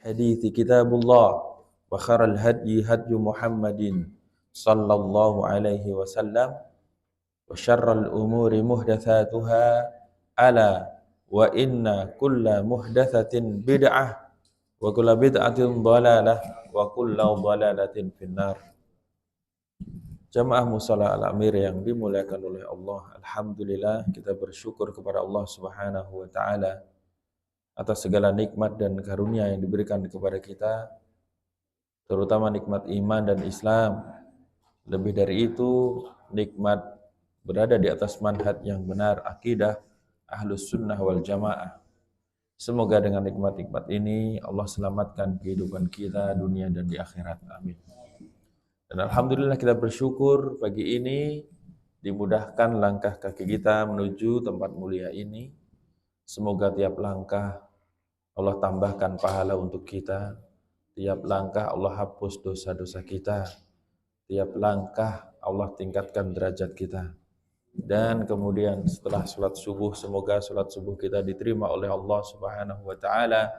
hadithi kitabullah wa khairal hadyi hadyu Muhammadin sallallahu alaihi wasallam wa syarral umuri muhdatsatuha ala wa inna kulla muhdatsatin bid'ah wa kulla bid'atin dhalalah wa kulla dhalalatin finnar. Jamaah musalla al-amir yang dimuliakan oleh Allah, alhamdulillah kita bersyukur kepada Allah Subhanahu wa taala atas segala nikmat dan karunia yang diberikan kepada kita, terutama nikmat iman dan Islam. Lebih dari itu, nikmat berada di atas manhaj yang benar, akidah Ahlus Sunnah wal Jamaah. Semoga dengan nikmat-nikmat ini Allah selamatkan kehidupan kita dunia dan di akhirat. Amin. Dan alhamdulillah kita bersyukur pagi ini dimudahkan langkah kaki kita menuju tempat mulia ini. Semoga tiap langkah Allah tambahkan pahala untuk kita. Tiap langkah Allah hapus dosa-dosa kita. Tiap langkah Allah tingkatkan derajat kita. Dan kemudian setelah sholat subuh, semoga sholat subuh kita diterima oleh Allah Subhanahu wa taala.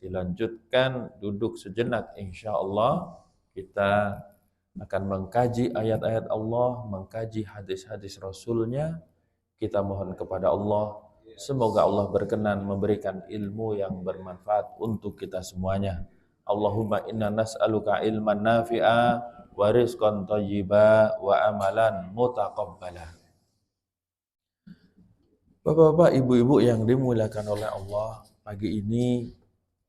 Dilanjutkan duduk sejenak, insyaallah kita akan mengkaji ayat-ayat Allah, mengkaji hadis-hadis Rasulnya. Kita mohon kepada Allah, semoga Allah berkenan memberikan ilmu yang bermanfaat untuk kita semuanya. Allahumma inna nas'aluka ilman nafi'a wa rizqan thayyiba wa amalan mutaqabbala. Bapak-bapak, ibu-ibu yang dimuliakan oleh Allah, pagi ini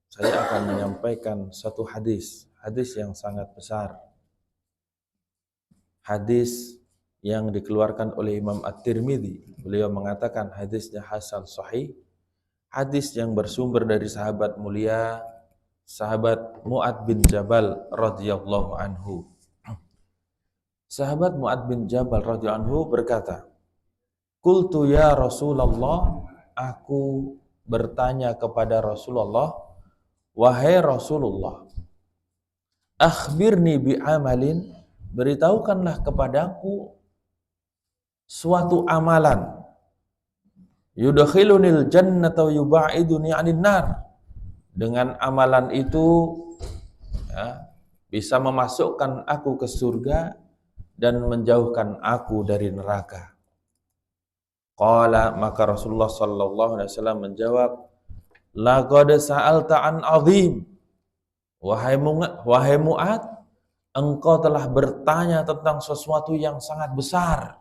saya akan menyampaikan satu hadis yang sangat besar. Hadis yang dikeluarkan oleh Imam At-Tirmidzi. Beliau mengatakan hadisnya hasan sahih. Hadis yang bersumber dari sahabat mulia, sahabat Mu'ad bin Jabal radhiyallahu anhu. Sahabat Mu'ad bin Jabal radhiyallahu anhu berkata, "Qultu ya Rasulullah," aku bertanya kepada Rasulullah, "Wahai Rasulullah, akhbirni bi amalin, beritahukanlah kepadaku suatu amalan yudkhilunil jannata wa yuba'iduni 'anil nar." Dengan amalan itu bisa memasukkan aku ke surga dan menjauhkan aku dari neraka. Qala, maka Rasulullah sallallahu alaihi wasallam menjawab, laqad sa'alta an 'azim. Wahai Mu'ad, engkau telah bertanya tentang sesuatu yang sangat besar.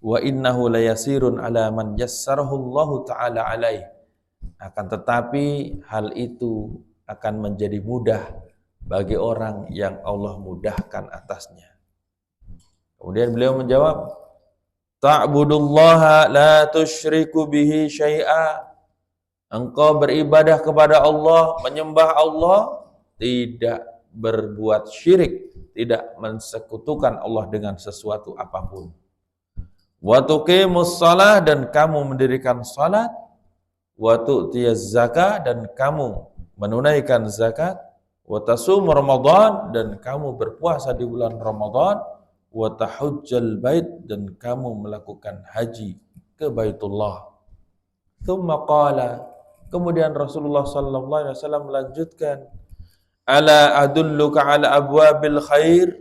Wa innahu layasirun ala man yassarahu Allah ta'ala alaih. Akan tetapi hal itu akan menjadi mudah bagi orang yang Allah mudahkan atasnya. Kemudian beliau menjawab, ta'budullaha la tusyriku bihi syai'a. Engkau beribadah kepada Allah, menyembah Allah, tidak berbuat syirik, tidak mensekutukan Allah dengan sesuatu apapun. Wa tuqimus shalah, dan kamu mendirikan salat. Wa tu'tiyaz zakat, dan kamu menunaikan zakat. Wa tasum Ramadan, dan kamu berpuasa di bulan Ramadan. Wa tahujjal bait, dan kamu melakukan haji ke Baitullah. Tsumma qala, kemudian Rasulullah sallallahu alaihi wasallam melanjutkan, ala adulluka ala abwabil khair,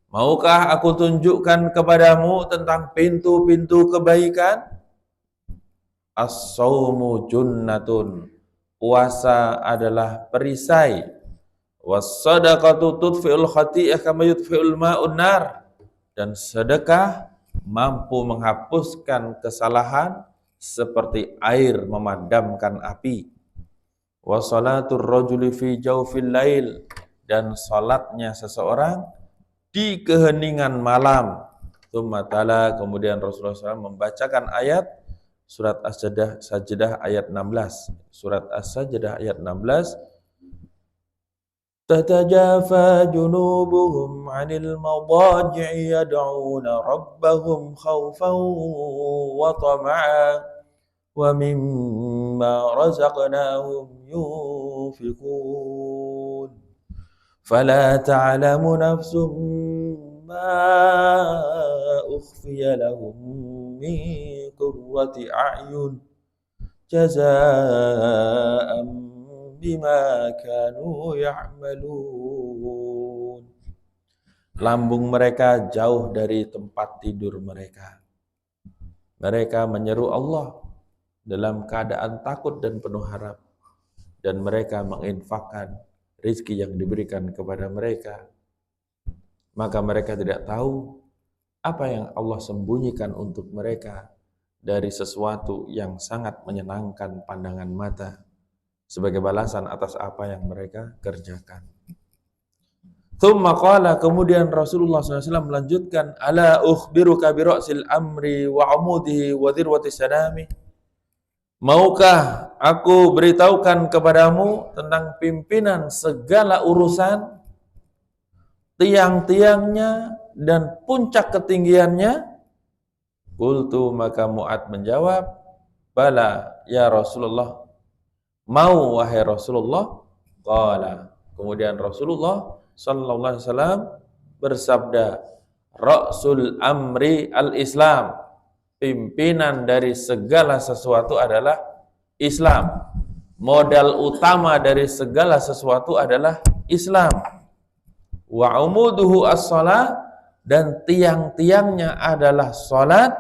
maukah aku tunjukkan kepadamu tentang pintu-pintu kebaikan? As-saumu junnatun, puasa adalah perisai. Was-sadaqatu tudfi'ul khati'ah kama yudfi'ul ma'un nar, dan sedekah mampu menghapuskan kesalahan seperti air memadamkan api. Wa salatur rajuli fi jawfil lail, dan salatnya seseorang di keheningan malam. Tsumma tala, kemudian Rasulullah SAW membacakan ayat surat As-Sajdah ayat 16. Surat As-Sajdah ayat 16. Tatajafa junubuhum 'anil madaji'i yad'una rabbahum khawfan wa tama'an wa mimma razaqnahum yunfiqun. Fala ta'lamu nafsum ma ukhfiya lahum min qurrati a'yun jazaa'an bima kanu ya'malun. Lambung mereka jauh dari tempat tidur mereka. Mereka menyeru Allah dalam keadaan takut dan penuh harap. Dan mereka menginfakkan rizki yang diberikan kepada mereka. Maka mereka tidak tahu apa yang Allah sembunyikan untuk mereka dari sesuatu yang sangat menyenangkan pandangan mata sebagai balasan atas apa yang mereka kerjakan. Tsumma qala, kemudian Rasulullah SAW melanjutkan, ala ukhbiruka bi ra'sil amri wa amudihi wa dhirwati sanami. Maukah aku beritahukan kepadamu tentang pimpinan segala urusan, tiang-tiangnya dan puncak ketinggiannya? Qultu, maka Mu'ad menjawab, bala ya Rasulullah, mau wahai Rasulullah. Qala, kemudian Rasulullah sallallahu alaihi wasallam bersabda, ra'sul amri al-Islam, pimpinan dari segala sesuatu adalah Islam. Modal utama dari segala sesuatu adalah Islam. Wa umuduhu as-shalah, dan tiang-tiangnya adalah salat.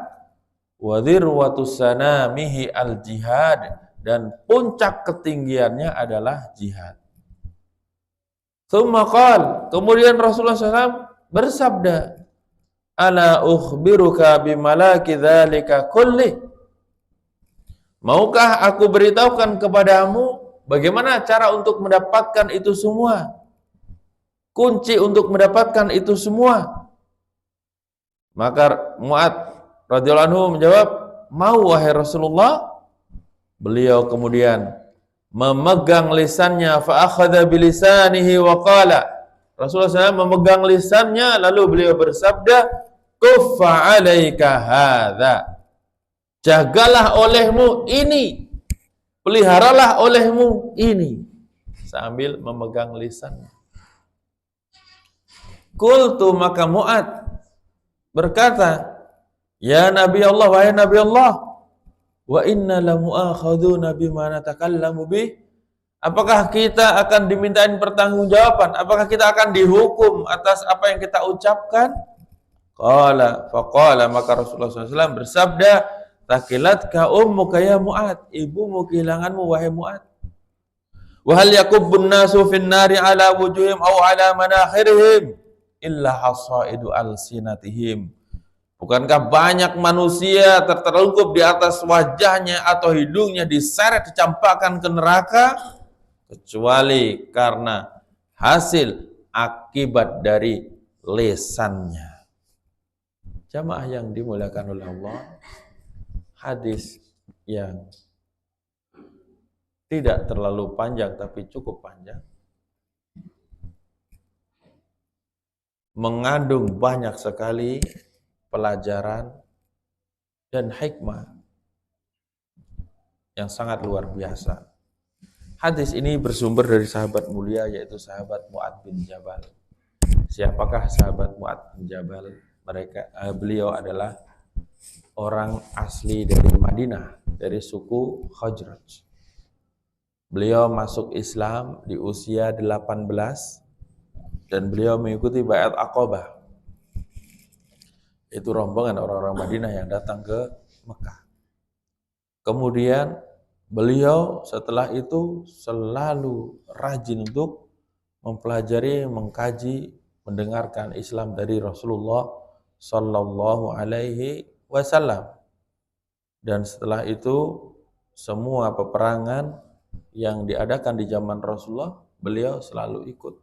Wa dhirwatus sanamihi al-jihad, dan puncak ketinggiannya adalah jihad. Tsumma qala, kemudian Rasulullah SAW bersabda, ala ukhbiruka bimalaki dzalika kulli. Maukah aku beritahukan kepadamu bagaimana cara untuk mendapatkan itu semua? Kunci untuk mendapatkan itu semua. Maka Mu'ad radhiyallahu anhu menjawab, mau wahai Rasulullah. Beliau kemudian memegang lisannya, fa akhadha bilisanihi wa qala. Rasulullah SAW memegang lisannya, lalu beliau bersabda, kuffa alaika hadza, jagalah olehmu ini, peliharalah olehmu ini, sambil memegang lisannya. Qultu, maka Mu'ad berkata, ya Nabi Allah, wahai Nabi Allah, wa inna lamu'akhaduna bima natakallamu bih. Apakah kita akan dimintain pertanggungjawaban? Apakah kita akan dihukum atas apa yang kita ucapkan? Faqala, maka Rasulullah SAW bersabda, takilatka ummuka ya Mu'ad, ibumu kehilanganmu wahai Mu'ad. Wa hal yakubbun nasu fin nari ala wujuhim aw ala manakhirihim illa hasaidu alsinatihim. Bukankah banyak manusia tertelungkup di atas wajahnya atau hidungnya diseret dicampakkan ke neraka, kecuali karena hasil akibat dari lisannya. Jamaah yang dimuliakan oleh Allah, hadis yang tidak terlalu panjang tapi cukup panjang, mengandung banyak sekali pelajaran dan hikmah yang sangat luar biasa. Hadis ini bersumber dari sahabat mulia, yaitu sahabat Mu'ad bin Jabal. Siapakah sahabat Mu'ad bin Jabal? Beliau adalah orang asli dari Madinah, dari suku Khazraj. Beliau masuk Islam di usia 18 dan beliau mengikuti Bai'at Aqabah. Itu rombongan orang-orang Madinah yang datang ke Mekah. Kemudian beliau setelah itu selalu rajin untuk mempelajari, mengkaji, mendengarkan Islam dari Rasulullah Sallallahu Alaihi Wasallam. Dan setelah itu semua peperangan yang diadakan di zaman Rasulullah, beliau selalu ikut.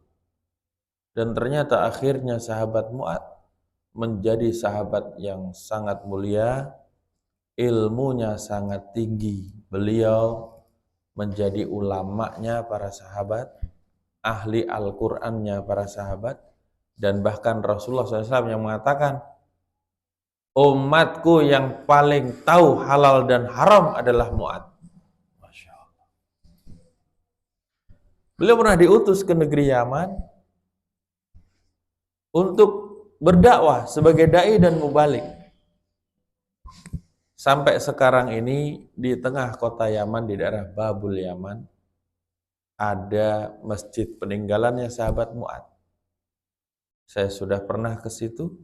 Dan ternyata akhirnya sahabat Mu'ad menjadi sahabat yang sangat mulia, ilmunya sangat tinggi. Beliau menjadi ulamanya para sahabat, ahli Al-Qur'annya para sahabat, dan bahkan Rasulullah SAW yang mengatakan, umatku yang paling tahu halal dan haram adalah Mu'ad. Masya Allah. Beliau pernah diutus ke negeri Yaman untuk berdakwah sebagai dai dan mubalik. Sampai sekarang ini di tengah kota Yaman, di daerah Babul Yaman, ada masjid peninggalannya sahabat Mu'adz. Saya sudah pernah ke situ.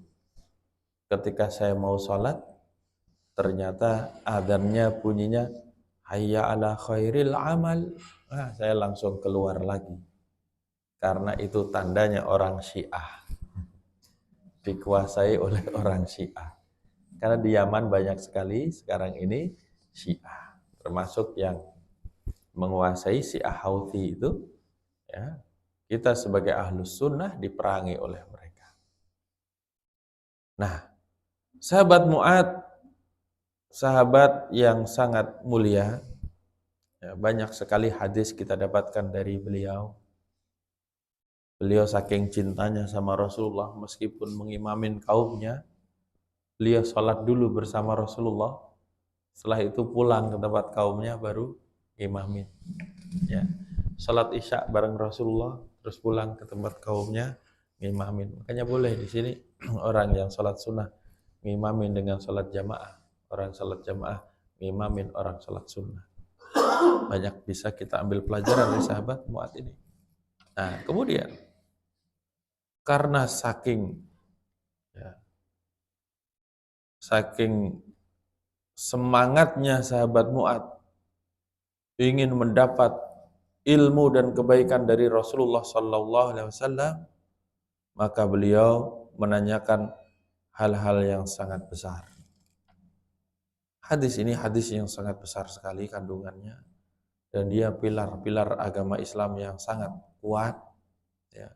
Ketika saya mau sholat, ternyata adzannya bunyinya hayya ala khairil amal. Nah, saya langsung keluar lagi. Karena itu tandanya orang Syiah. Dikuasai oleh orang Syiah. Karena di Yaman banyak sekali sekarang ini Syiah. Termasuk yang menguasai Syiah Houthi itu, ya, kita sebagai ahlus sunnah diperangi oleh mereka. Nah, sahabat Mu'adz, sahabat yang sangat mulia, ya, banyak sekali hadis kita dapatkan dari beliau. Beliau saking cintanya sama Rasulullah, meskipun mengimamin kaumnya, beliau sholat dulu bersama Rasulullah. Setelah itu pulang ke tempat kaumnya baru imamin. Ya, sholat isya bareng Rasulullah, terus pulang ke tempat kaumnya ngimamin. Makanya boleh di sini orang yang sholat sunnah ngimamin dengan sholat jamaah, orang sholat jamaah ngimamin orang sholat sunnah. Banyak bisa kita ambil pelajaran dari sahabat Mu'adz ini. Nah, kemudian karena saking semangatnya sahabat Mu'adz ingin mendapat ilmu dan kebaikan dari Rasulullah sallallahu alaihi wasallam, maka beliau menanyakan hal-hal yang sangat besar. Hadis ini hadis yang sangat besar sekali kandungannya, dan dia pilar-pilar agama Islam yang sangat kuat, ya.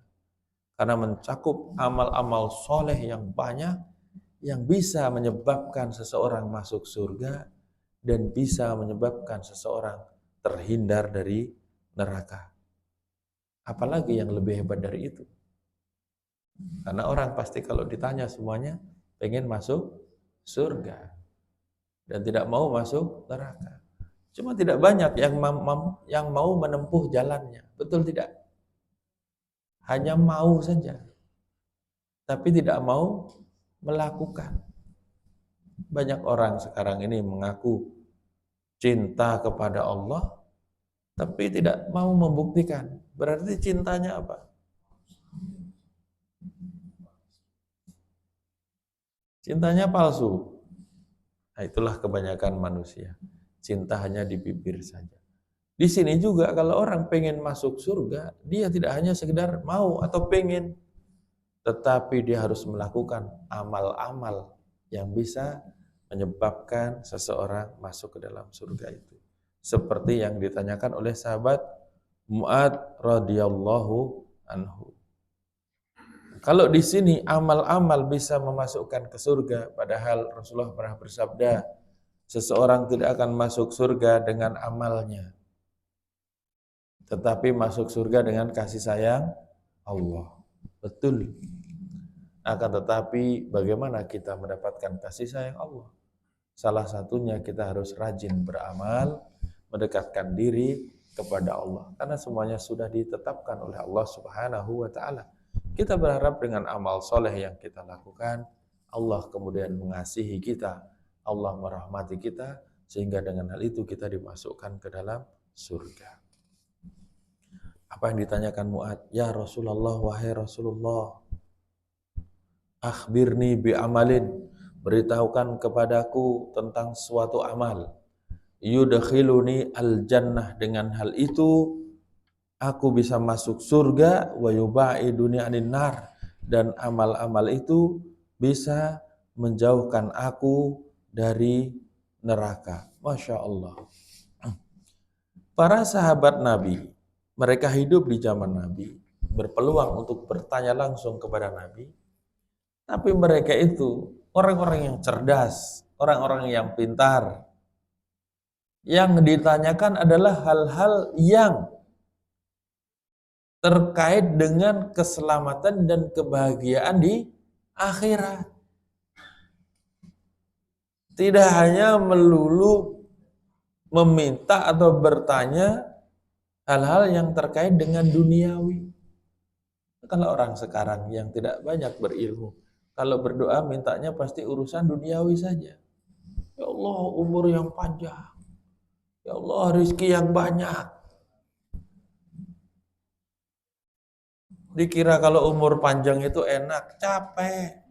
Karena mencakup amal-amal soleh yang banyak yang bisa menyebabkan seseorang masuk surga dan bisa menyebabkan seseorang terhindar dari neraka. Apalagi yang lebih hebat dari itu? Karena orang pasti kalau ditanya semuanya pengen masuk surga dan tidak mau masuk neraka. Cuma tidak banyak yang mau menempuh jalannya. Betul tidak? Hanya mau saja, tapi tidak mau melakukan. Banyak orang sekarang ini mengaku cinta kepada Allah, tapi tidak mau membuktikan. Berarti cintanya apa? Cintanya palsu. Nah, itulah kebanyakan manusia. Cinta hanya di bibir saja. Di sini juga kalau orang pengen masuk surga, dia tidak hanya sekedar mau atau pengen, tetapi dia harus melakukan amal-amal yang bisa menyebabkan seseorang masuk ke dalam surga itu. Seperti yang ditanyakan oleh sahabat Mu'adz radhiyallahu anhu. Kalau di sini amal-amal bisa memasukkan ke surga, padahal Rasulullah pernah bersabda, seseorang tidak akan masuk surga dengan amalnya, tetapi masuk surga dengan kasih sayang Allah. Betul. Akan tetapi bagaimana kita mendapatkan kasih sayang Allah? Salah satunya kita harus rajin beramal, mendekatkan diri kepada Allah. Karena semuanya sudah ditetapkan oleh Allah Subhanahu wa ta'ala. Kita berharap dengan amal soleh yang kita lakukan, Allah kemudian mengasihi kita, Allah merahmati kita, sehingga dengan hal itu kita dimasukkan ke dalam surga. Apa yang ditanyakan Mu'adz? Ya Rasulullah, wahai Rasulullah, akhbirni bi amalin, beritahukan kepadaku tentang suatu amal, yudkhiluni al jannah, dengan hal itu aku bisa masuk surga, wa yubaiduni anin nar, dan amal-amal itu bisa menjauhkan aku dari neraka. Masya Allah. Para sahabat Nabi, mereka hidup di zaman Nabi, berpeluang untuk bertanya langsung kepada Nabi, tapi mereka itu orang-orang yang cerdas, orang-orang yang pintar. Yang ditanyakan adalah hal-hal yang terkait dengan keselamatan dan kebahagiaan di akhirat. Tidak hanya melulu meminta atau bertanya hal-hal yang terkait dengan duniawi. Kalau orang sekarang yang tidak banyak berilmu, kalau berdoa mintanya pasti urusan duniawi saja. Ya Allah, umur yang panjang. Ya Allah, rezeki yang banyak. Dikira kalau umur panjang itu enak, capek.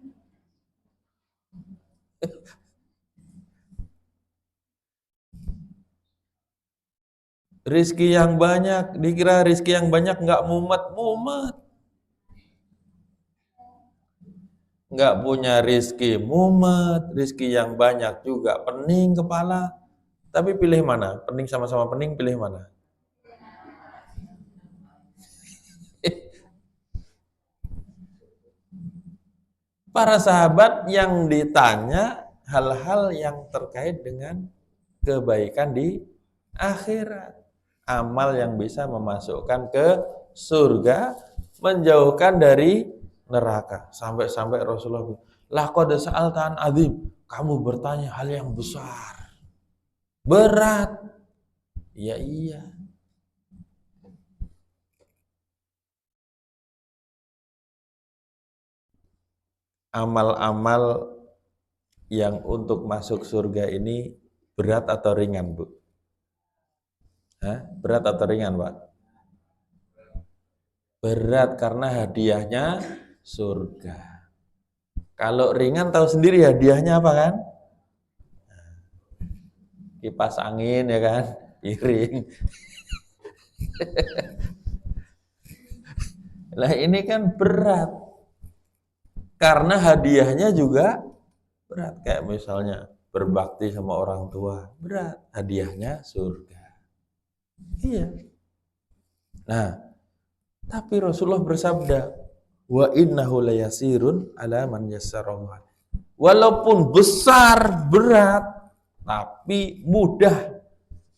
Rizki yang banyak, dikira rizki yang banyak nggak mumet, mumet. Nggak punya rizki mumet, rizki yang banyak juga pening kepala. Tapi pilih mana? Pening sama-sama pening, pilih mana? Para sahabat yang ditanya hal-hal yang terkait dengan kebaikan di akhirat. Amal yang bisa memasukkan ke surga, menjauhkan dari neraka. Sampai-sampai Rasulullah bilang, laqad sa'alta an adzim. Kamu bertanya hal yang besar. Berat. Ya iya. Amal-amal yang untuk masuk surga ini berat atau ringan, Bu? Hah? Berat atau ringan, Pak? Berat karena hadiahnya surga. Kalau ringan tahu sendiri hadiahnya apa kan? Kipas angin ya kan? Piring. Lah ini kan berat. Karena hadiahnya juga berat. Kayak misalnya berbakti sama orang tua. Berat. Hadiahnya surga. Iya. Nah, tapi Rasulullah bersabda, wa innahu layasirun ala man yassarahu. Walaupun besar, berat, tapi mudah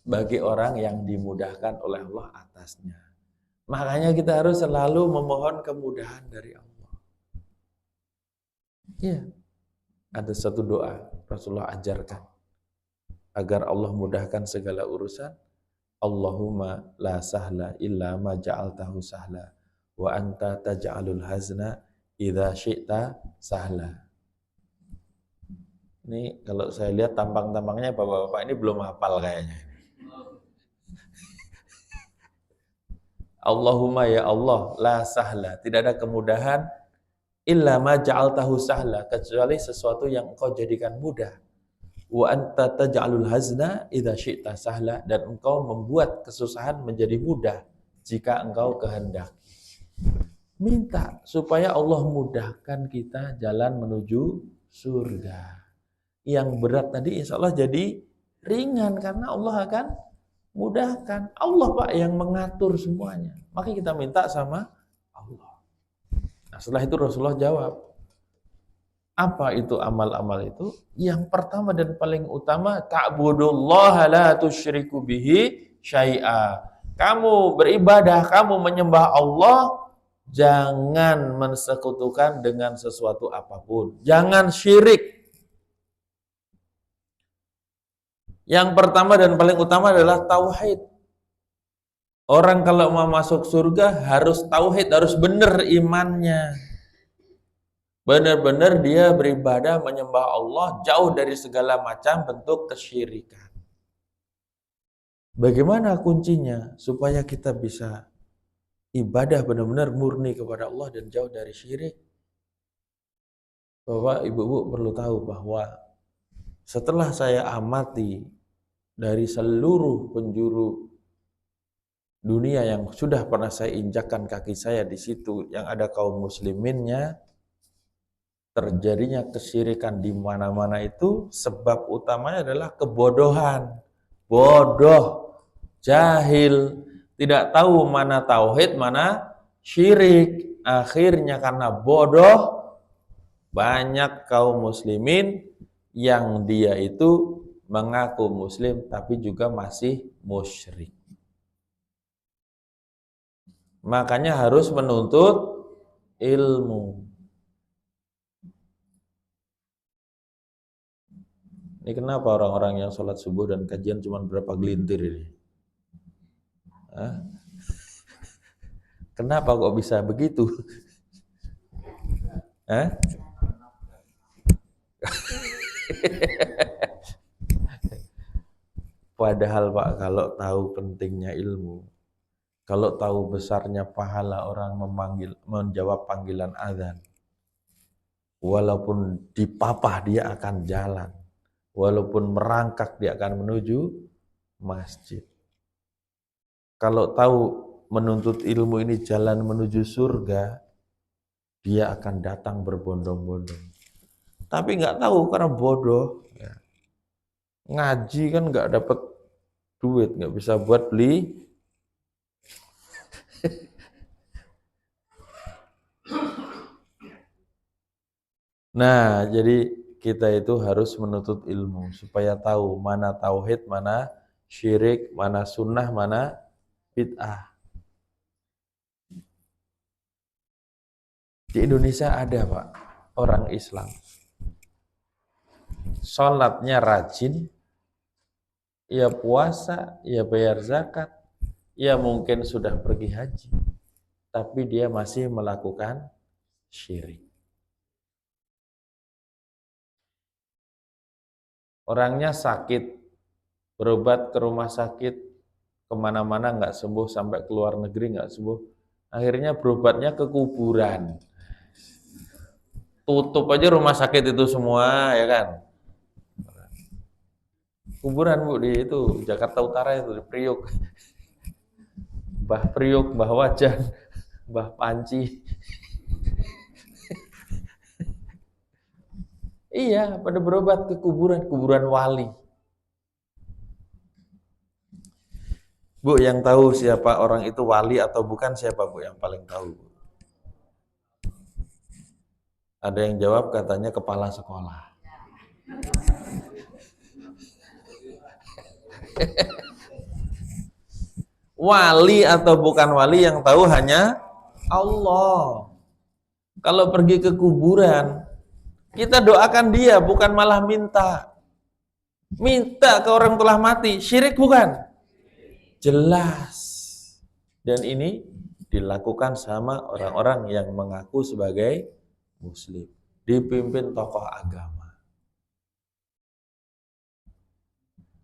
bagi orang yang dimudahkan oleh Allah atasnya. Makanya kita harus selalu memohon kemudahan dari Allah. Iya. Ada satu doa Rasulullah ajarkan agar Allah mudahkan segala urusan. Allahumma la sahla illa ma ja'altahu sahla wa anta taj'alul hazna idza syi'ta sahla. Ini kalau saya lihat tampang-tampangnya bapak-bapak ini belum hafal kayaknya. Allahumma ya Allah la sahla, tidak ada kemudahan illa ma ja'altahu sahla, kecuali sesuatu yang engkau jadikan mudah. Wa anta taj'alul hazna idza syi'ta sahla, dan engkau membuat kesusahan menjadi mudah jika engkau kehendaki. Minta supaya Allah mudahkan kita jalan menuju surga. Yang berat tadi insya Allah jadi ringan karena Allah akan mudahkan. Allah Pak yang mengatur semuanya. Maka kita minta sama Allah. Nah, setelah itu Rasulullah jawab, apa itu amal-amal itu? Yang pertama dan paling utama, ta'budullaha la tusyriku bihi syai'a. Kamu beribadah, kamu menyembah Allah, jangan mensekutukan dengan sesuatu apapun. Jangan syirik. Yang pertama dan paling utama adalah tauhid. Orang kalau mau masuk surga harus tauhid, harus benar imannya. Benar-benar dia beribadah menyembah Allah jauh dari segala macam bentuk kesyirikan. Bagaimana kuncinya supaya kita bisa ibadah benar-benar murni kepada Allah dan jauh dari syirik? Bapak, Ibu perlu tahu bahwa setelah saya amati dari seluruh penjuru dunia yang sudah pernah saya injakkan kaki saya di situ, yang ada kaum musliminnya, terjadinya kesyirikan di mana-mana itu sebab utamanya adalah kebodohan. Bodoh, jahil, tidak tahu mana tauhid, mana syirik. Akhirnya karena bodoh, banyak kaum muslimin yang dia itu mengaku muslim tapi juga masih musyrik. Makanya harus menuntut ilmu. Ini kenapa orang-orang yang sholat subuh dan kajian cuma berapa gelintir ini? Hah? Kenapa kok bisa begitu? Hah? Padahal Pak, kalau tahu pentingnya ilmu, Kalau tahu besarnya pahala orang menjawab panggilan azan, walaupun dipapah dia akan jalan, walaupun merangkak dia akan menuju masjid. Kalau tahu menuntut ilmu ini jalan menuju surga, dia akan datang berbondong-bondong. Tapi nggak tahu karena bodoh. Ya. Ngaji kan nggak dapat duit, nggak bisa buat beli. Nah, jadi kita itu harus menuntut ilmu supaya tahu mana tauhid, mana syirik, mana sunnah, mana bid'ah. Di Indonesia ada Pak, orang Islam. Sholatnya rajin, ia puasa, ia bayar zakat, ia mungkin sudah pergi haji, tapi dia masih melakukan syirik. Orangnya sakit, berobat ke rumah sakit, kemana-mana nggak sembuh, sampai ke luar negeri nggak sembuh. Akhirnya berobatnya ke kuburan. Tutup aja rumah sakit itu semua, ya kan? Kuburan Bu, di itu Jakarta Utara itu, di Priuk. Mbah Priuk, Mbah Wajan, Mbah Panci. Iya, pada berobat ke kuburan, kuburan wali. Bu, yang tahu siapa orang itu wali atau bukan, siapa Bu yang paling tahu? Ada yang jawab katanya kepala sekolah. Wali atau bukan wali yang tahu hanya Allah. Kalau pergi ke kuburan, kita doakan dia, bukan malah minta. Minta ke orang telah mati, syirik bukan? Jelas. Dan ini dilakukan sama orang-orang yang mengaku sebagai Muslim, dipimpin tokoh agama.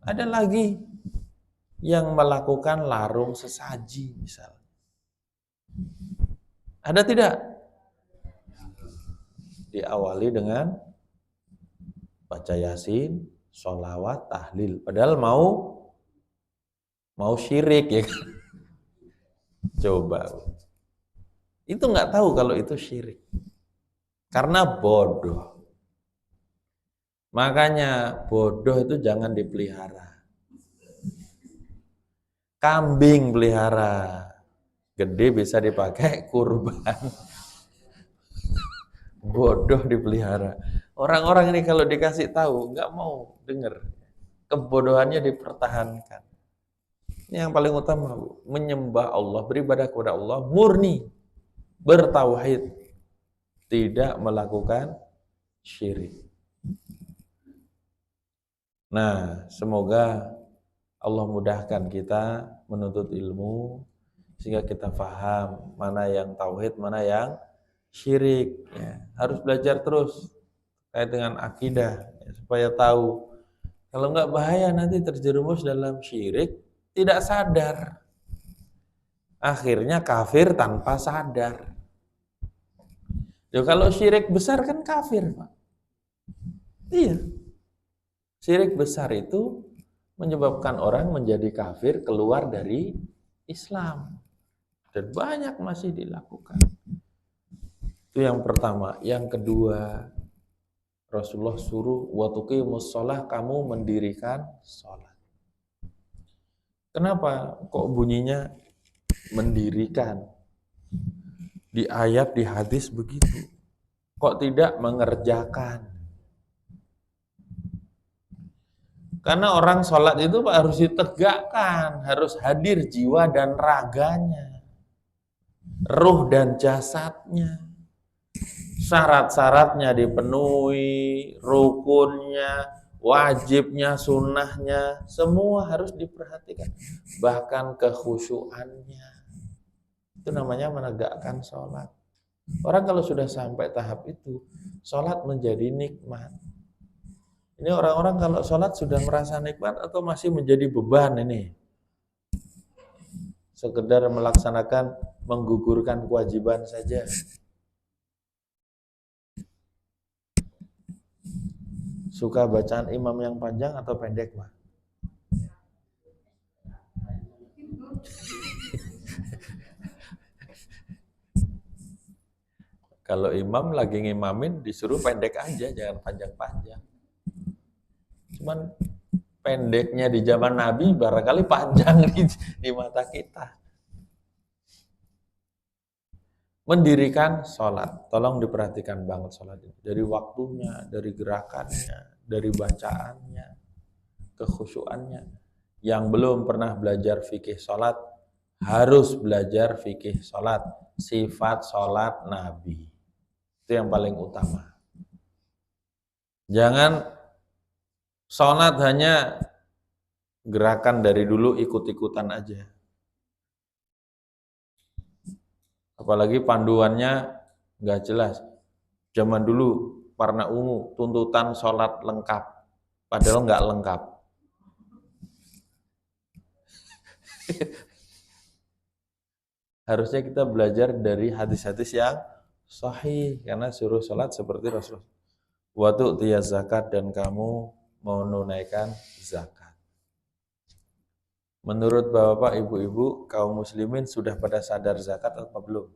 Ada lagi yang melakukan larung sesaji misalnya. Ada tidak? Diawali dengan baca yasin, sholawat, tahlil. Padahal mau syirik ya kan? Coba. Itu nggak tahu kalau itu syirik. Karena bodoh. Makanya bodoh itu jangan dipelihara. Kambing pelihara. Gede bisa dipakai kurban. Bodoh dipelihara. Orang-orang ini kalau dikasih tahu nggak mau dengar. Kebodohannya dipertahankan. Ini yang paling utama, Bu. Menyembah Allah, beribadah kepada Allah murni, bertauhid, tidak melakukan syirik. Nah, semoga Allah mudahkan kita menuntut ilmu sehingga kita paham mana yang tauhid, mana yang syirik. Ya, harus belajar terus kait dengan akidah ya, supaya tahu. Kalau nggak bahaya nanti terjerumus dalam syirik tidak sadar. Akhirnya kafir tanpa sadar. Ya, kalau syirik besar kan kafir, Pak. Iya. Syirik besar itu menyebabkan orang menjadi kafir, keluar dari Islam. Dan banyak masih dilakukan. Itu yang pertama. Yang kedua, Rasulullah suruh wa tuqimus shalah, kamu mendirikan sholat. Kenapa kok bunyinya mendirikan? Di ayat, di hadis begitu. Kok tidak mengerjakan? Karena orang sholat itu Pak harus ditegakkan, harus hadir jiwa dan raganya, ruh dan jasadnya. Syarat-syaratnya dipenuhi, rukunnya, wajibnya, sunnahnya, semua harus diperhatikan. Bahkan kekhusyuannya. Itu namanya menegakkan sholat. Orang kalau sudah sampai tahap itu, sholat menjadi nikmat. Ini orang-orang kalau sholat sudah merasa nikmat atau masih menjadi beban ini? sekedar melaksanakan menggugurkan kewajiban saja. Suka bacaan imam yang panjang atau pendek, Pak? Kalau imam lagi ngimamin disuruh pendek aja, jangan panjang-panjang. Cuman pendeknya di zaman Nabi barangkali panjang di mata kita. Mendirikan sholat, tolong diperhatikan banget sholat ini. Dari waktunya, dari gerakannya, dari bacaannya, kekhusyuannya. Yang belum pernah belajar fikih sholat, harus belajar fikih sholat, sifat sholat Nabi. Itu yang paling utama. Jangan sholat hanya gerakan dari dulu ikut-ikutan aja. Apalagi panduannya nggak jelas. Zaman dulu warna ungu, tuntutan sholat lengkap. Padahal nggak lengkap. Harusnya kita belajar dari hadis-hadis yang sahih. Karena suruh sholat seperti Rasulullah. Waktu dia zakat dan kamu menunaikan zakat. Menurut bapak, ibu-ibu, kaum muslimin sudah pada sadar zakat atau belum?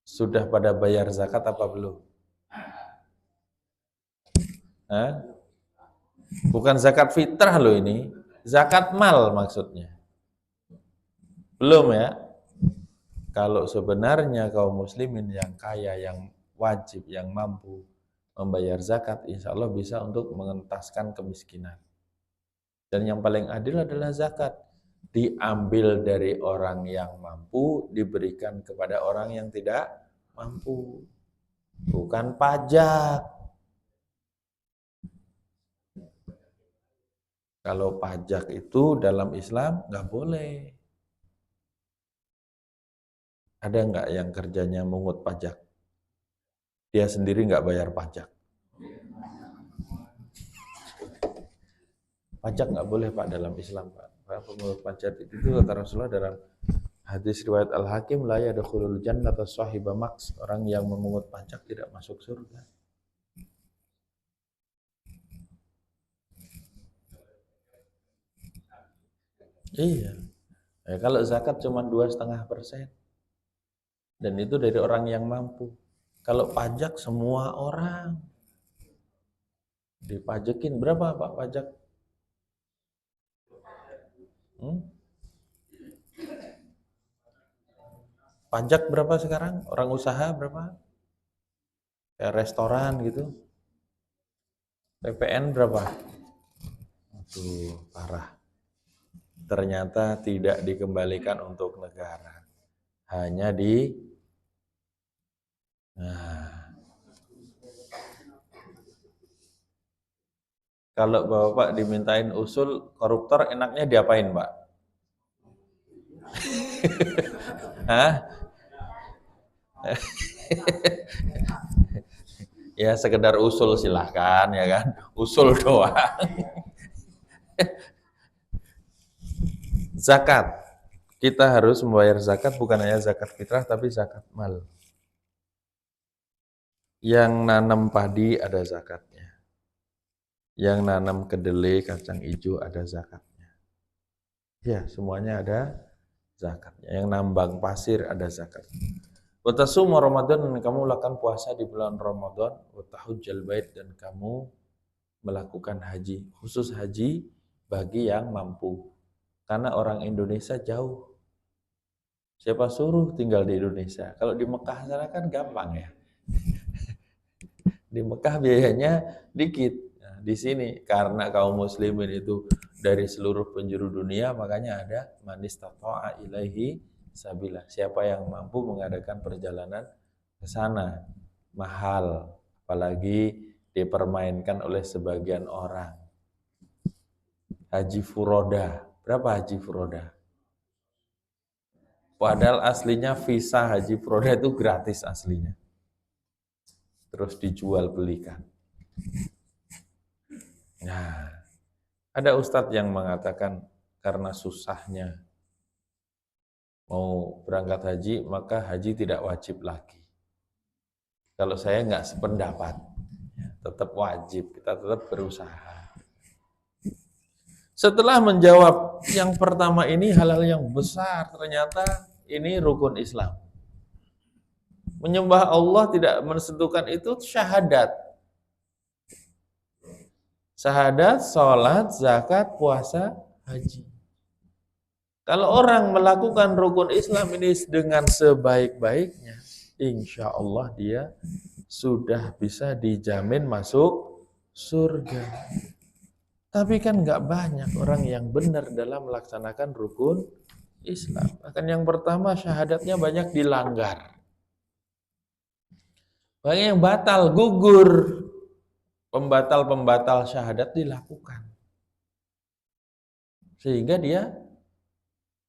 Sudah pada bayar zakat apa belum? Hah? Bukan zakat fitrah loh ini, zakat mal maksudnya. Belum ya? Kalau sebenarnya kaum muslimin yang kaya, yang wajib, yang mampu membayar zakat, insya Allah bisa untuk mengentaskan kemiskinan. Dan yang paling adil adalah zakat. Diambil dari orang yang mampu, diberikan kepada orang yang tidak mampu. Bukan pajak. Kalau pajak itu dalam Islam nggak boleh. Ada nggak yang kerjanya mungut pajak? Dia sendiri nggak bayar pajak. Pajak nggak boleh Pak dalam Islam Pak. Pemungut pajak itu kata Rasulullah dalam hadis riwayat Al-Hakim, la yadkhulul jannata sahiba maks. Orang yang memungut pajak tidak masuk surga. Iya. Kalau zakat cuma 2,5%. Dan itu dari orang yang mampu. Kalau pajak semua orang. Dipajekin berapa Pak pajak? Pajak berapa sekarang? Orang usaha berapa? Kayak restoran gitu. PPN berapa? Aduh, parah. Ternyata tidak dikembalikan untuk negara. Hanya nah, kalau Bapak dimintain usul koruptor enaknya diapain, Pak? Hah? Ya sekedar usul silahkan ya kan. Usul doang. Zakat. Kita harus membayar zakat bukan hanya zakat fitrah tapi zakat mal. Yang nanam padi ada zakatnya. Yang nanam kedelai, kacang hijau ada zakatnya. Ya, semuanya ada zakatnya. Yang nambang pasir ada zakatnya. Wa tasumu Ramadan, dan kamu lakukan puasa di bulan Ramadan, wa tahujjal bait, dan kamu melakukan haji. Khusus haji bagi yang mampu. Karena orang Indonesia jauh. Siapa suruh tinggal di Indonesia? Kalau di Mekah sana kan gampang ya. Di Mekah biayanya dikit. Nah, di sini karena kaum muslimin itu dari seluruh penjuru dunia, makanya ada man istata'a ilaihi sabila. Siapa yang mampu mengadakan perjalanan ke sana. Mahal, apalagi dipermainkan oleh sebagian orang. Haji furoda. Berapa haji furoda? Padahal aslinya visa haji furoda itu gratis aslinya. Terus dijual belikan. Nah, ada ustadz yang mengatakan karena susahnya mau berangkat haji, maka haji tidak wajib lagi. Kalau saya nggak sependapat, tetap wajib, kita tetap berusaha. Setelah menjawab yang pertama ini hal-hal yang besar, ternyata ini rukun Islam. Menyembah Allah tidak menentukan itu syahadat. Syahadat, sholat, zakat, puasa, haji. Kalau orang melakukan rukun Islam ini dengan sebaik-baiknya, insya Allah dia sudah bisa dijamin masuk surga. Tapi kan nggak banyak orang yang benar dalam melaksanakan rukun Islam. Bahkan yang pertama syahadatnya banyak dilanggar. Banyak yang batal, gugur. Pembatal-pembatal syahadat dilakukan. Sehingga dia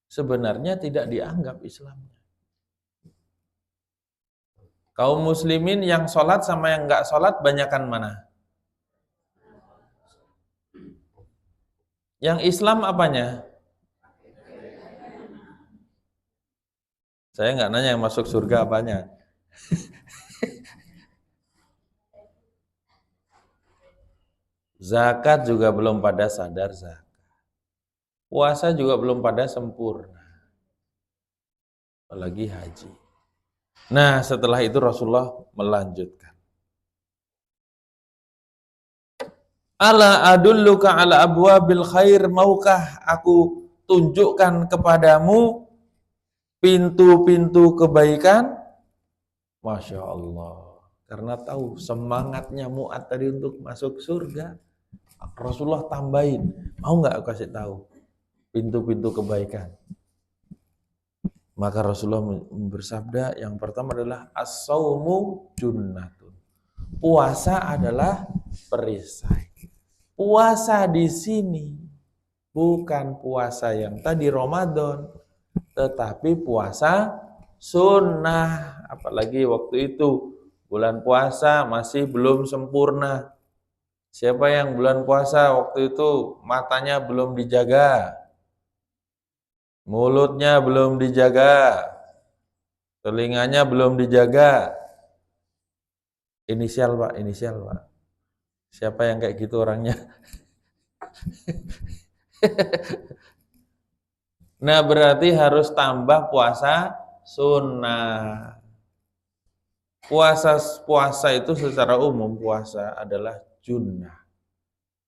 sebenarnya tidak dianggap Islamnya. Kaum muslimin yang sholat sama yang nggak sholat banyakan mana? Yang Islam apanya? Saya nggak nanya yang masuk surga apanya. Zakat juga belum pada sadar zakat. Puasa juga belum pada sempurna. Apalagi haji. Nah, setelah itu Rasulullah melanjutkan. Ala adulluka ala abwabil khair, maukah aku tunjukkan kepadamu pintu-pintu kebaikan? Masya Allah. Karena tahu semangatnya Mu'ad tadi untuk masuk surga, Rasulullah tambahin, mau nggak aku kasih tahu pintu-pintu kebaikan? Maka Rasulullah bersabda, yang pertama adalah as-saumu junnatun. Puasa adalah perisai. Puasa di sini bukan puasa yang tadi Ramadan, tetapi puasa sunnah. Apalagi waktu itu bulan puasa masih belum sempurna. Siapa yang bulan puasa waktu itu matanya belum dijaga, mulutnya belum dijaga, telinganya belum dijaga. Inisial Pak, inisial Pak. Siapa yang kayak gitu orangnya? Nah, berarti harus tambah puasa sunnah. Puasa itu secara umum puasa adalah junnah.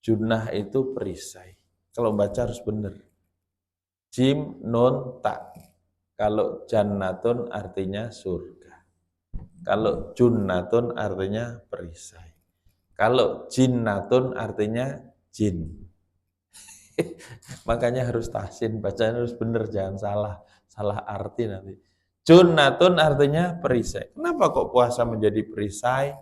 Junnah itu perisai. Kalau baca harus benar. Jim, nun, ta. Kalau jannatun artinya surga. Kalau junnatun artinya perisai. Kalau jinnatun artinya jin. Makanya harus tahsin, bacanya harus benar, jangan salah arti nanti. Junnatun artinya perisai. Kenapa kok puasa menjadi perisai?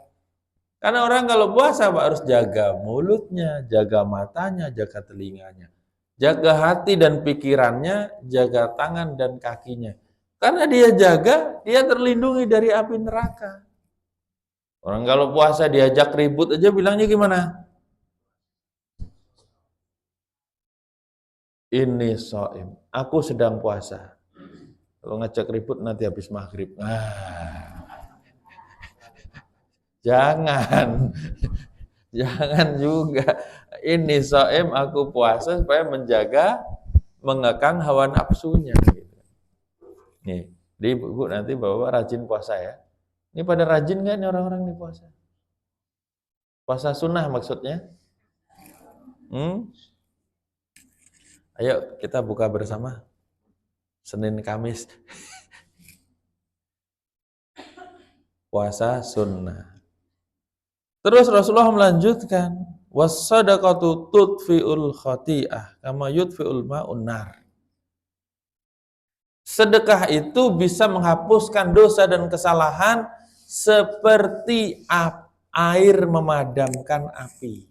Karena orang kalau puasa Pak harus jaga mulutnya, jaga matanya, jaga telinganya, jaga hati dan pikirannya, jaga tangan dan kakinya. Karena dia jaga, dia terlindungi dari api neraka. Orang kalau puasa diajak ribut aja bilangnya gimana? Ini shaim, aku sedang puasa. Kalau ngajak ribut nanti habis maghrib. Jangan, jangan juga. Ini shaim, aku puasa supaya menjaga, mengekang hawa nafsunya. Nih, di ibu nanti bapak rajin puasa ya. Ini pada rajin nggak nih orang-orang nih puasa? Puasa sunnah maksudnya? Ayo kita buka bersama. Senin Kamis. Puasa sunnah. Terus Rasulullah melanjutkan, was-sadaqatu tudfi'ul khati'ah kama yudfi'ul ma'un nar. Sedekah itu bisa menghapuskan dosa dan kesalahan seperti air memadamkan api.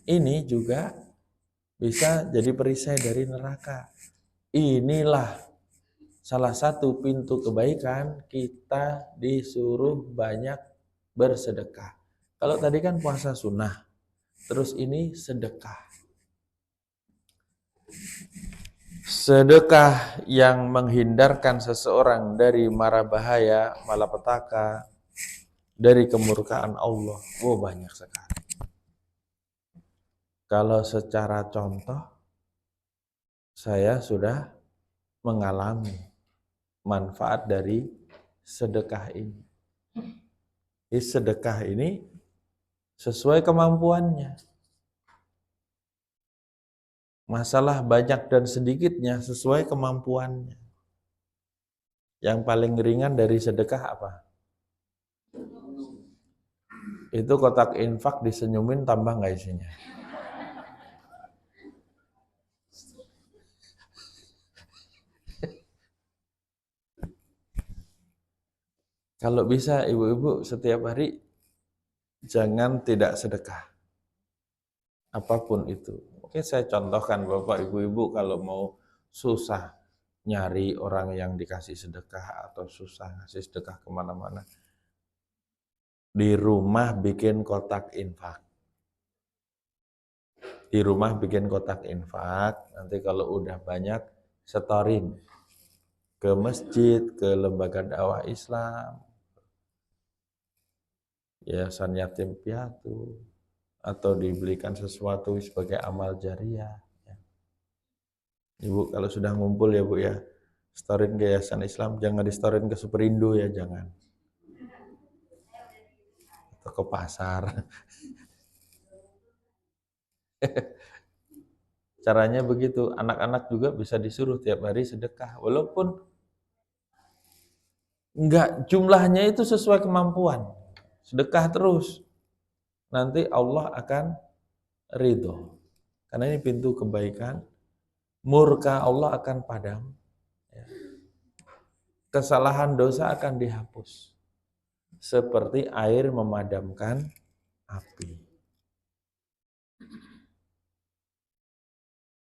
Ini juga bisa jadi perisai dari neraka. Inilah salah satu pintu kebaikan, kita disuruh banyak bersedekah. Kalau tadi kan puasa sunnah, terus ini sedekah. Sedekah yang menghindarkan seseorang dari mara bahaya, malapetaka, dari kemurkaan Allah. Oh, banyak sekali. Kalau secara contoh, saya sudah mengalami manfaat dari sedekah ini. Sedekah ini sesuai kemampuannya. Masalah banyak dan sedikitnya sesuai kemampuannya. Yang paling ringan dari sedekah apa? Itu kotak infak disenyumin tambah nggak isinya? Kalau bisa ibu-ibu setiap hari jangan tidak sedekah. Apapun itu. Oke, saya contohkan Bapak Ibu-ibu kalau mau susah nyari orang yang dikasih sedekah atau susah ngasih sedekah kemana-mana. Di rumah bikin kotak infak. Di rumah bikin kotak infak, nanti kalau udah banyak setorin ke masjid, ke lembaga dakwah Islam, yayasan yatim piatu, atau dibelikan sesuatu sebagai amal jariah. Ibu kalau sudah ngumpul ya Bu ya, setorin ke yayasan Islam, jangan disetorin ke Superindo ya, jangan. Atau ke pasar. Caranya begitu, anak-anak juga bisa disuruh tiap hari sedekah, walaupun enggak jumlahnya itu sesuai kemampuan. Sedekah terus. Nanti Allah akan ridho. Karena ini pintu kebaikan. Murka Allah akan padam. Kesalahan dosa akan dihapus. Seperti air memadamkan api.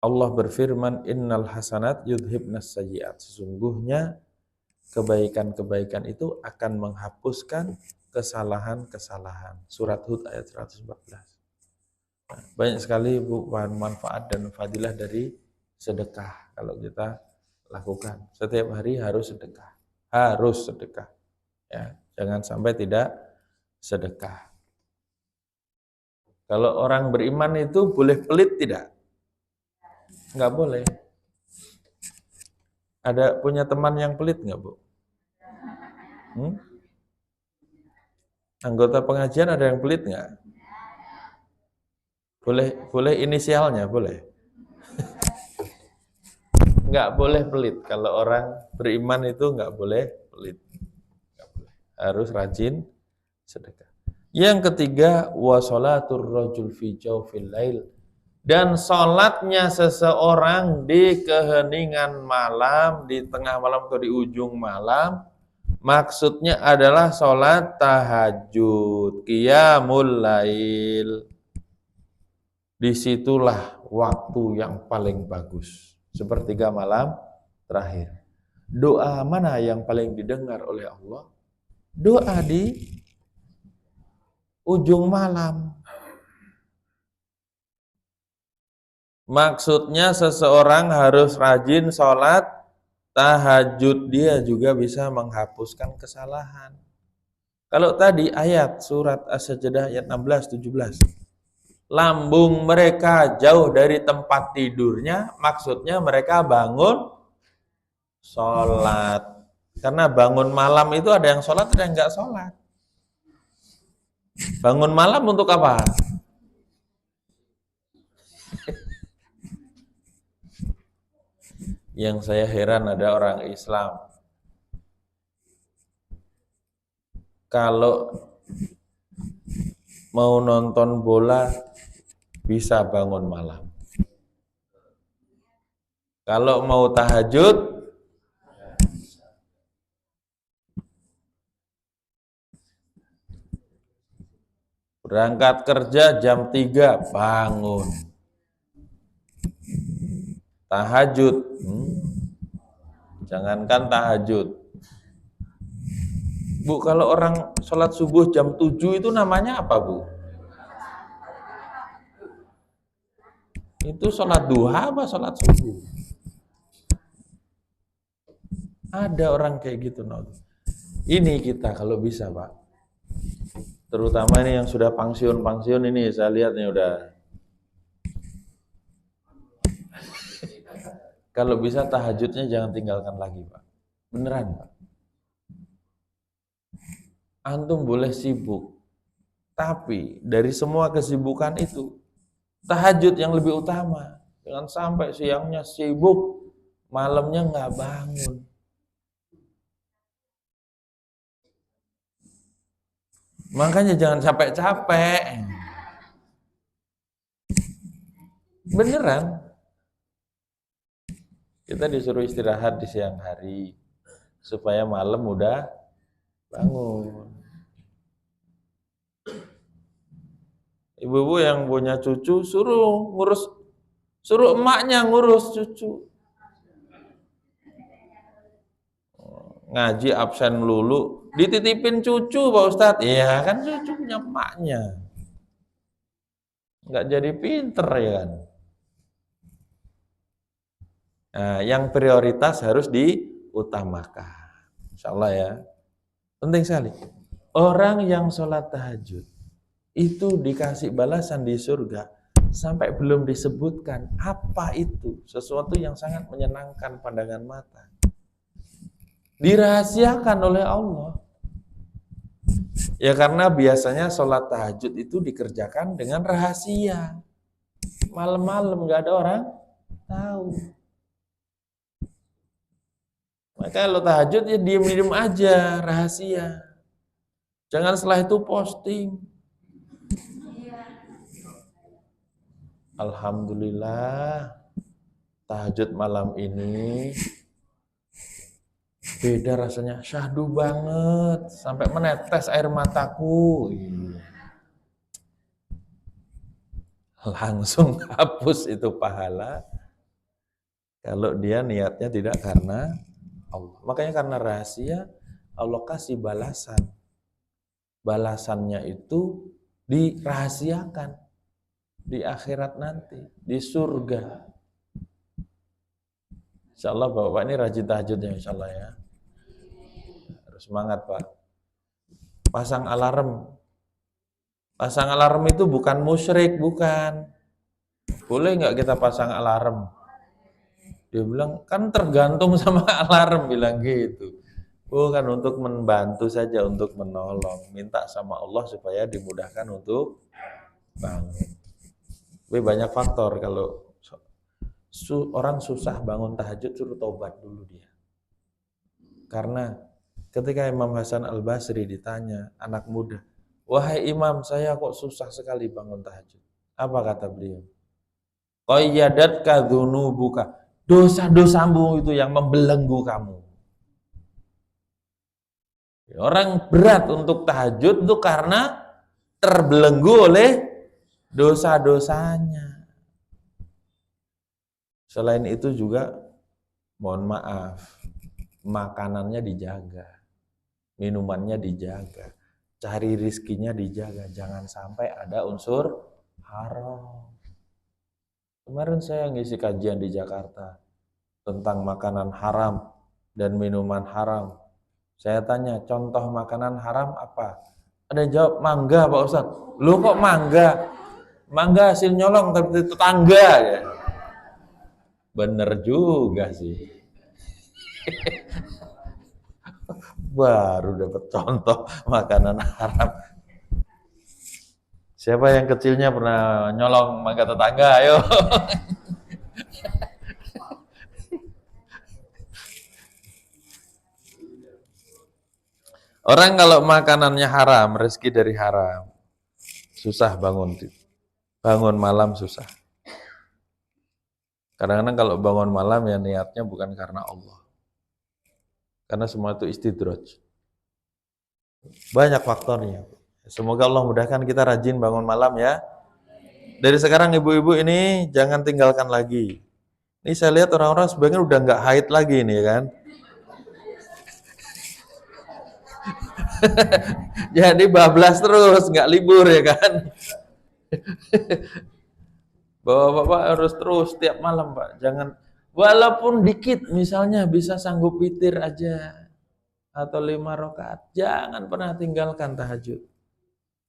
Allah berfirman, innal hasanat yudhibnas sayyiat. Sesungguhnya kebaikan-kebaikan itu akan menghapuskan kesalahan-kesalahan. Surat Hud ayat 114. Banyak sekali manfaat dan fadilah dari sedekah kalau kita lakukan. Setiap hari harus sedekah. Harus sedekah. Ya, jangan sampai tidak sedekah. Kalau orang beriman itu boleh pelit tidak? Enggak boleh. Ada punya teman yang pelit enggak, Bu? Anggota pengajian ada yang pelit enggak? Boleh inisialnya, boleh. Enggak boleh pelit. Kalau orang beriman itu enggak boleh pelit. Enggak boleh. Harus rajin sedekah. Yang ketiga, wa sholatur rajul fi jawfil lail. Dan sholatnya seseorang di keheningan malam, di tengah malam atau di ujung malam, maksudnya adalah sholat tahajud, qiyamul lail. Disitulah waktu yang paling bagus. Sepertiga malam terakhir. Doa mana yang paling didengar oleh Allah? Doa di ujung malam. Maksudnya seseorang harus rajin sholat tahajud, dia juga bisa menghapuskan kesalahan. Kalau tadi ayat surat As-Sajdah ayat 16-17, lambung mereka jauh dari tempat tidurnya, maksudnya mereka bangun sholat. Karena bangun malam itu ada yang sholat, ada yang enggak sholat. Bangun malam untuk apa? Yang saya heran ada orang Islam, kalau mau nonton bola bisa bangun malam. Kalau mau tahajud berangkat kerja jam 3 bangun. Tahajud. Jangankan tahajud. Bu, kalau orang sholat subuh jam 7 itu namanya apa, Bu? Itu sholat duha apa sholat subuh? Ada orang kayak gitu, no. Ini kita kalau bisa, Pak. Terutama ini yang sudah pensiun ini, saya lihat nih udah. Kalau bisa tahajudnya jangan tinggalkan lagi, Pak. Beneran, Pak. Antum boleh sibuk, tapi dari semua kesibukan itu, tahajud yang lebih utama. Jangan sampai siangnya sibuk, malamnya nggak bangun. Makanya jangan sampai capek. Beneran. Kita disuruh istirahat di siang hari, supaya malam udah bangun. Ibu-ibu yang punya cucu suruh emaknya ngurus cucu. Ngaji absen lulu, dititipin cucu Pak Ustadz. Iya kan cucu punya emaknya. Nggak jadi pinter ya kan. Nah, yang prioritas harus diutamakan. Insya Allah ya. Penting sekali. Orang yang sholat tahajud itu dikasih balasan di surga sampai belum disebutkan apa itu, sesuatu yang sangat menyenangkan pandangan mata. Dirahasiakan oleh Allah. Ya karena biasanya sholat tahajud itu dikerjakan dengan rahasia. Malam-malam nggak ada orang tahu. Maka kalau tahajud ya diem-diem aja, rahasia. Jangan setelah itu posting. Alhamdulillah, tahajud malam ini beda rasanya, syahdu banget, sampai menetes air mataku. Langsung hapus itu pahala kalau dia niatnya tidak karena Allah. Makanya karena rahasia, Allah kasih balasan. Balasannya itu dirahasiakan di akhirat nanti, di surga. Insya Allah Bapak ini rajin tahajudnya insya Allah ya. Harus semangat Pak. Pasang alarm. Pasang alarm itu bukan musyrik, bukan. Boleh nggak kita pasang alarm? Dia bilang, kan tergantung sama alarm, bilang gitu. Bukan untuk membantu saja, untuk menolong. Minta sama Allah supaya dimudahkan untuk bangun. Tapi banyak faktor kalau orang susah bangun tahajud, suruh taubat dulu dia. Karena ketika Imam Hasan Al-Basri ditanya, anak muda, wahai Imam, saya kok susah sekali bangun tahajud. Apa kata beliau? Qayyadatka dzunubuka. Dosa-dosamu itu yang membelenggu kamu. Orang berat untuk tahajud itu karena terbelenggu oleh dosa-dosanya. Selain itu juga, mohon maaf, makanannya dijaga, minumannya dijaga, cari rizkinya dijaga, jangan sampai ada unsur haram. Kemarin saya ngisi kajian di Jakarta tentang makanan haram dan minuman haram. Saya tanya, contoh makanan haram apa? Ada yang jawab, mangga Pak Ustadz. Lu kok mangga? Mangga hasil nyolong tapi tetangga ya. Bener juga sih. Baru dapat contoh makanan haram. Siapa yang kecilnya pernah nyolong mangga tetangga? Ayo. Orang kalau makanannya haram, rezeki dari haram, susah bangun. Bangun malam susah. Kadang-kadang kalau bangun malam ya niatnya bukan karena Allah. Karena semua itu istidraj. Banyak faktornya. Semoga Allah mudahkan kita rajin bangun malam ya. Dari sekarang ibu-ibu ini jangan tinggalkan lagi. Ini saya lihat orang-orang sebenarnya udah nggak haid lagi nih kan. Jadi bablas terus, nggak libur ya kan. Bapak-bapak harus terus tiap malam, Pak. Jangan, walaupun dikit, misalnya bisa sanggup witir aja atau 5 rakaat, jangan pernah tinggalkan tahajud.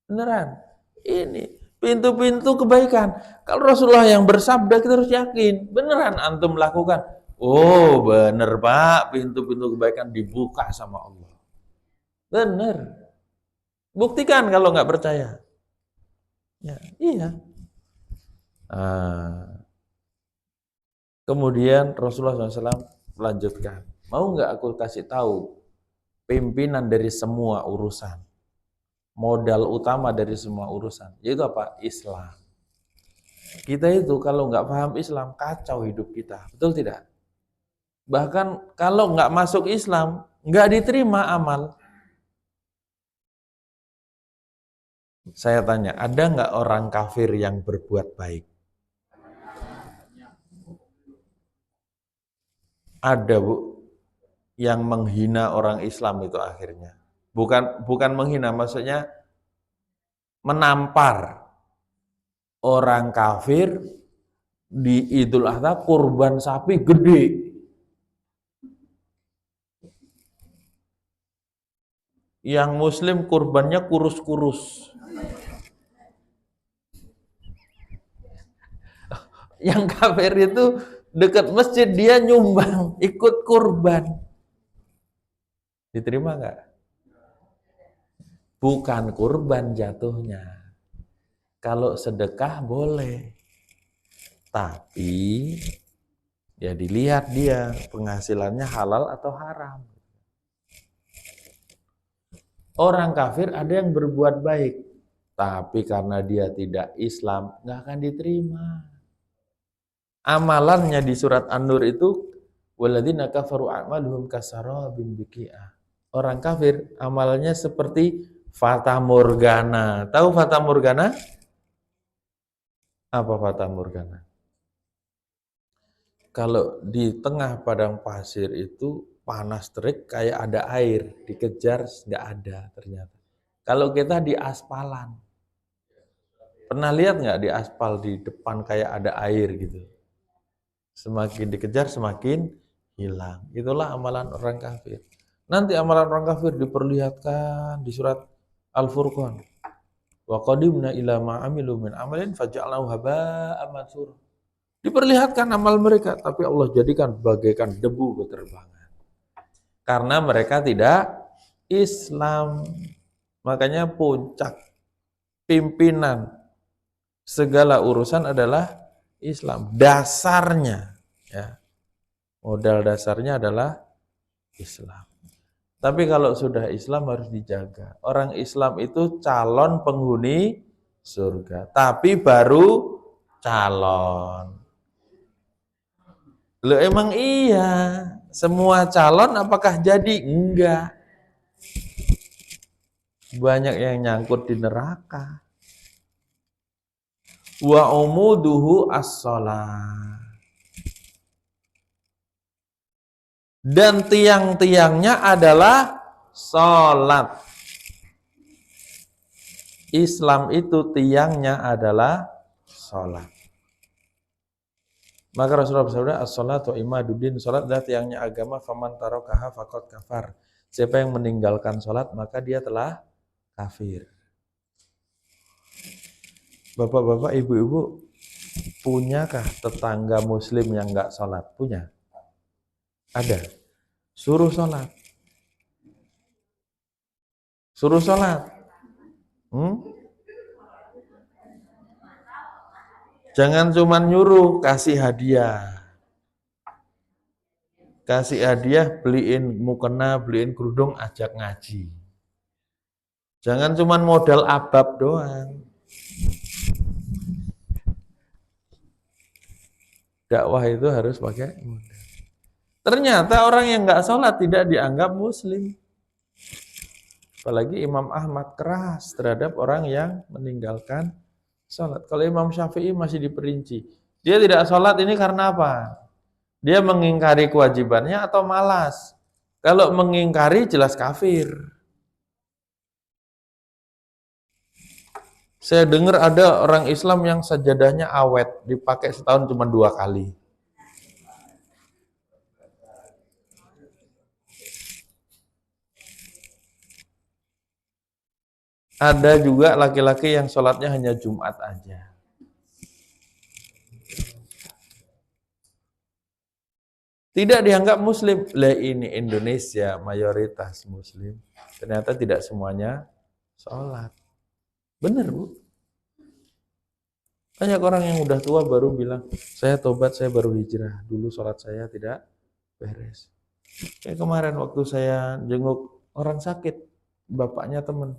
Beneran. Ini pintu-pintu kebaikan. Kalau Rasulullah yang bersabda, kita harus yakin. Beneran antum lakukan. Oh, bener Pak, pintu-pintu kebaikan dibuka sama Allah. Bener. Buktikan kalau nggak percaya. Ya, iya. Kemudian Rasulullah SAW melanjutkan, mau nggak aku kasih tahu pimpinan dari semua urusan, modal utama dari semua urusan, yaitu apa? Islam. Kita itu kalau nggak paham Islam, kacau hidup kita, betul tidak? Bahkan kalau nggak masuk Islam, nggak diterima amal. Saya tanya, ada nggak orang kafir yang berbuat baik? Ada, Bu, yang menghina orang Islam itu akhirnya. Bukan menghina, maksudnya menampar orang kafir di Idul Adha kurban sapi gede. Yang muslim kurbannya kurus-kurus. Yang kafir itu dekat masjid dia nyumbang, ikut kurban. Diterima nggak? Bukan kurban jatuhnya. Kalau sedekah boleh. Tapi ya dilihat dia penghasilannya halal atau haram. Orang kafir ada yang berbuat baik, tapi karena dia tidak Islam, nggak akan diterima. Amalannya di surat An-Nur itu, walladzina kafaru a'maluhum kasarabin biqi'ah. Orang kafir amalnya seperti fata morgana. Tahu fata morgana? Apa fata morgana? Kalau di tengah padang pasir itu panas terik kayak ada air, dikejar nggak ada ternyata. Kalau kita di aspalan, pernah lihat nggak di aspal di depan kayak ada air gitu? Semakin dikejar semakin hilang. Itulah amalan orang kafir. Nanti amalan orang kafir diperlihatkan di surat Al-Furqan. Wa qadimna ila ma amilu min amalin faja'alnahu haba'an mansura. Diperlihatkan amal mereka, tapi Allah jadikan bagaikan debu berterbangan. Karena mereka tidak Islam. Makanya puncak pimpinan segala urusan adalah Islam. Dasarnya, ya, modal dasarnya adalah Islam. Tapi kalau sudah Islam harus dijaga. Orang Islam itu calon penghuni surga, tapi baru calon. Loh emang iya, semua calon apakah jadi? Enggak. Banyak yang nyangkut di neraka. Wa umuduhu as-shalah. Dan tiang-tiangnya adalah sholat. Islam itu tiangnya adalah sholat. Maka Rasulullah bersabda, as-sholatu imaduddin, sholat adalah tiangnya agama, faman tarakaha faqad kafar. Siapa yang meninggalkan sholat, maka dia telah kafir. Bapak-bapak, ibu-ibu, punyakah tetangga muslim yang enggak sholat? Punya? Ada. Suruh sholat. Suruh sholat. Jangan cuma nyuruh, kasih hadiah. Kasih hadiah, beliin mukena, beliin kerudung, ajak ngaji. Jangan cuma modal abab doang. Dakwah itu harus pakai modal. Ternyata orang yang nggak sholat tidak dianggap muslim. Apalagi Imam Ahmad keras terhadap orang yang meninggalkan sholat. Kalau Imam Syafi'i masih diperinci. Dia tidak sholat ini karena apa? Dia mengingkari kewajibannya atau malas? Kalau mengingkari jelas kafir. Saya dengar ada orang Islam yang sajadahnya awet, dipakai setahun cuma 2 kali. Ada juga laki-laki yang sholatnya hanya Jumat aja. Tidak dianggap muslim. Lah ini Indonesia mayoritas muslim. Ternyata tidak semuanya sholat. Benar, Bu. Banyak orang yang udah tua baru bilang, saya tobat, saya baru hijrah. Dulu sholat saya tidak beres. Kayak kemarin waktu saya jenguk orang sakit, bapaknya teman.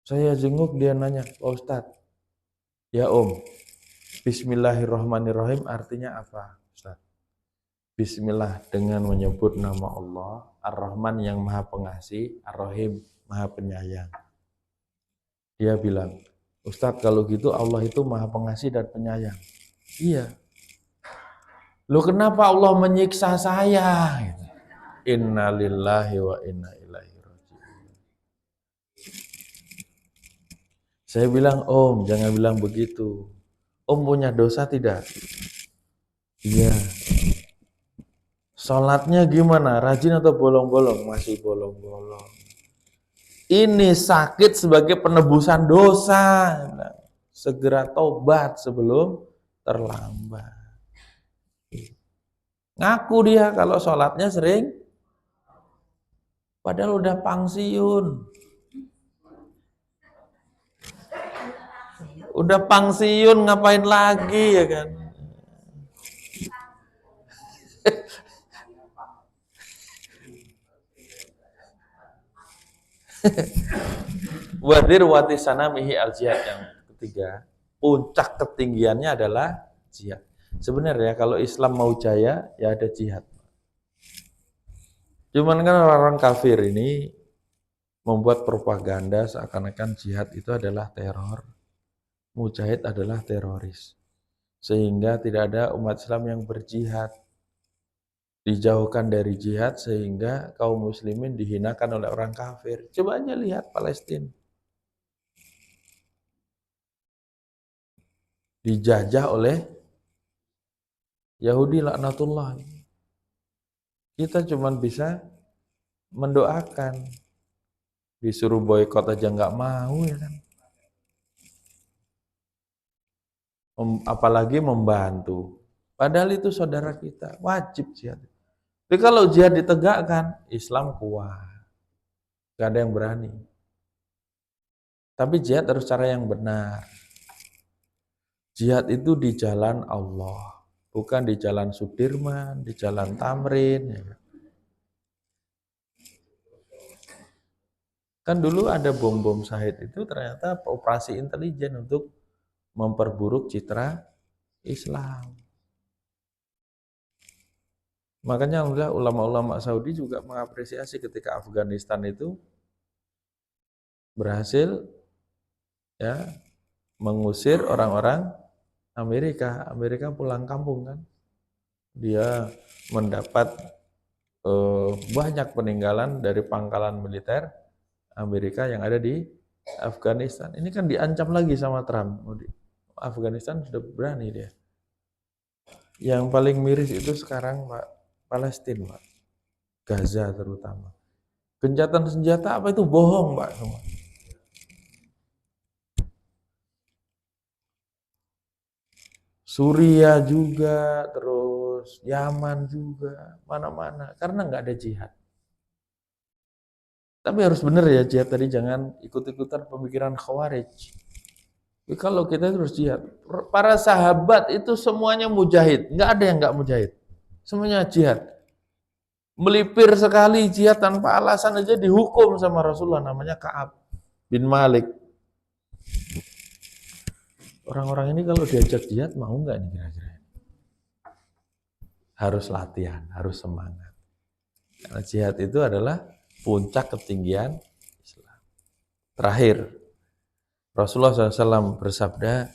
Saya jenguk, dia nanya, Pak Ustadz, ya Om, Bismillahirrahmanirrahim artinya apa, Ustadz? Bismillah dengan menyebut nama Allah, Ar-Rahman yang maha pengasih, Ar-Rahim maha penyayang. Dia bilang, Ustadz kalau gitu Allah itu maha pengasih dan penyayang. Iya. Loh kenapa Allah menyiksa saya? Inna lillahi wa inna ilaihi raji'un. Saya bilang, Om jangan bilang begitu. Om punya dosa tidak? Iya. Sholatnya gimana? Rajin atau bolong-bolong? Masih bolong-bolong. Ini sakit sebagai penebusan dosa. Segera tobat sebelum terlambat. Ngaku dia kalau sholatnya sering, padahal udah pensiun. Udah pensiun ngapain lagi ya kan? Wadir wati sanamihi al jihad, yang ketiga, puncak ketinggiannya adalah jihad. Sebenarnya kalau Islam mau jaya ya ada jihad. Cuman kan orang kafir ini membuat propaganda seakan-akan jihad itu adalah teror, mujahid adalah teroris. Sehingga tidak ada umat Islam yang berjihad. Dijauhkan dari jihad sehingga kaum muslimin dihinakan oleh orang kafir. Coba aja lihat Palestina. Dijajah oleh Yahudi laknatullah. Kita cuma bisa mendoakan. Disuruh boikot aja nggak mau ya kan. Apalagi membantu. Padahal itu saudara kita, wajib jihad. Tapi kalau jihad ditegakkan, Islam kuat. Gak ada yang berani. Tapi jihad harus cara yang benar. Jihad itu di jalan Allah, bukan di jalan Sudirman, di jalan Tamrin. Ya. Kan dulu ada bom-bom Syahid itu ternyata operasi intelijen untuk memperburuk citra Islam. Makanya ulama-ulama Saudi juga mengapresiasi ketika Afghanistan itu berhasil ya mengusir orang-orang Amerika. Amerika pulang kampung kan. Dia mendapat banyak peninggalan dari pangkalan militer Amerika yang ada di Afghanistan. Ini kan diancam lagi sama Trump. Afghanistan sudah berani dia. Yang paling miris itu sekarang Pak, Palestina, Pak. Gaza terutama. Gencatan senjata apa itu bohong, Pak, semua. Suriah juga, terus Yaman juga, mana-mana. Karena nggak ada jihad. Tapi harus benar ya jihad tadi, jangan ikut-ikutan pemikiran Khawarij. Tapi kalau kita terus jihad, para sahabat itu semuanya mujahid, nggak ada yang nggak mujahid. Semuanya jihad. Melipir sekali jihad tanpa alasan aja dihukum sama Rasulullah, namanya Ka'ab bin Malik. Orang-orang ini kalau diajak jihad mau nggak nih kira-kira? Harus latihan, harus semangat. Karena jihad itu adalah puncak ketinggian Islam. Terakhir, Rasulullah SAW bersabda,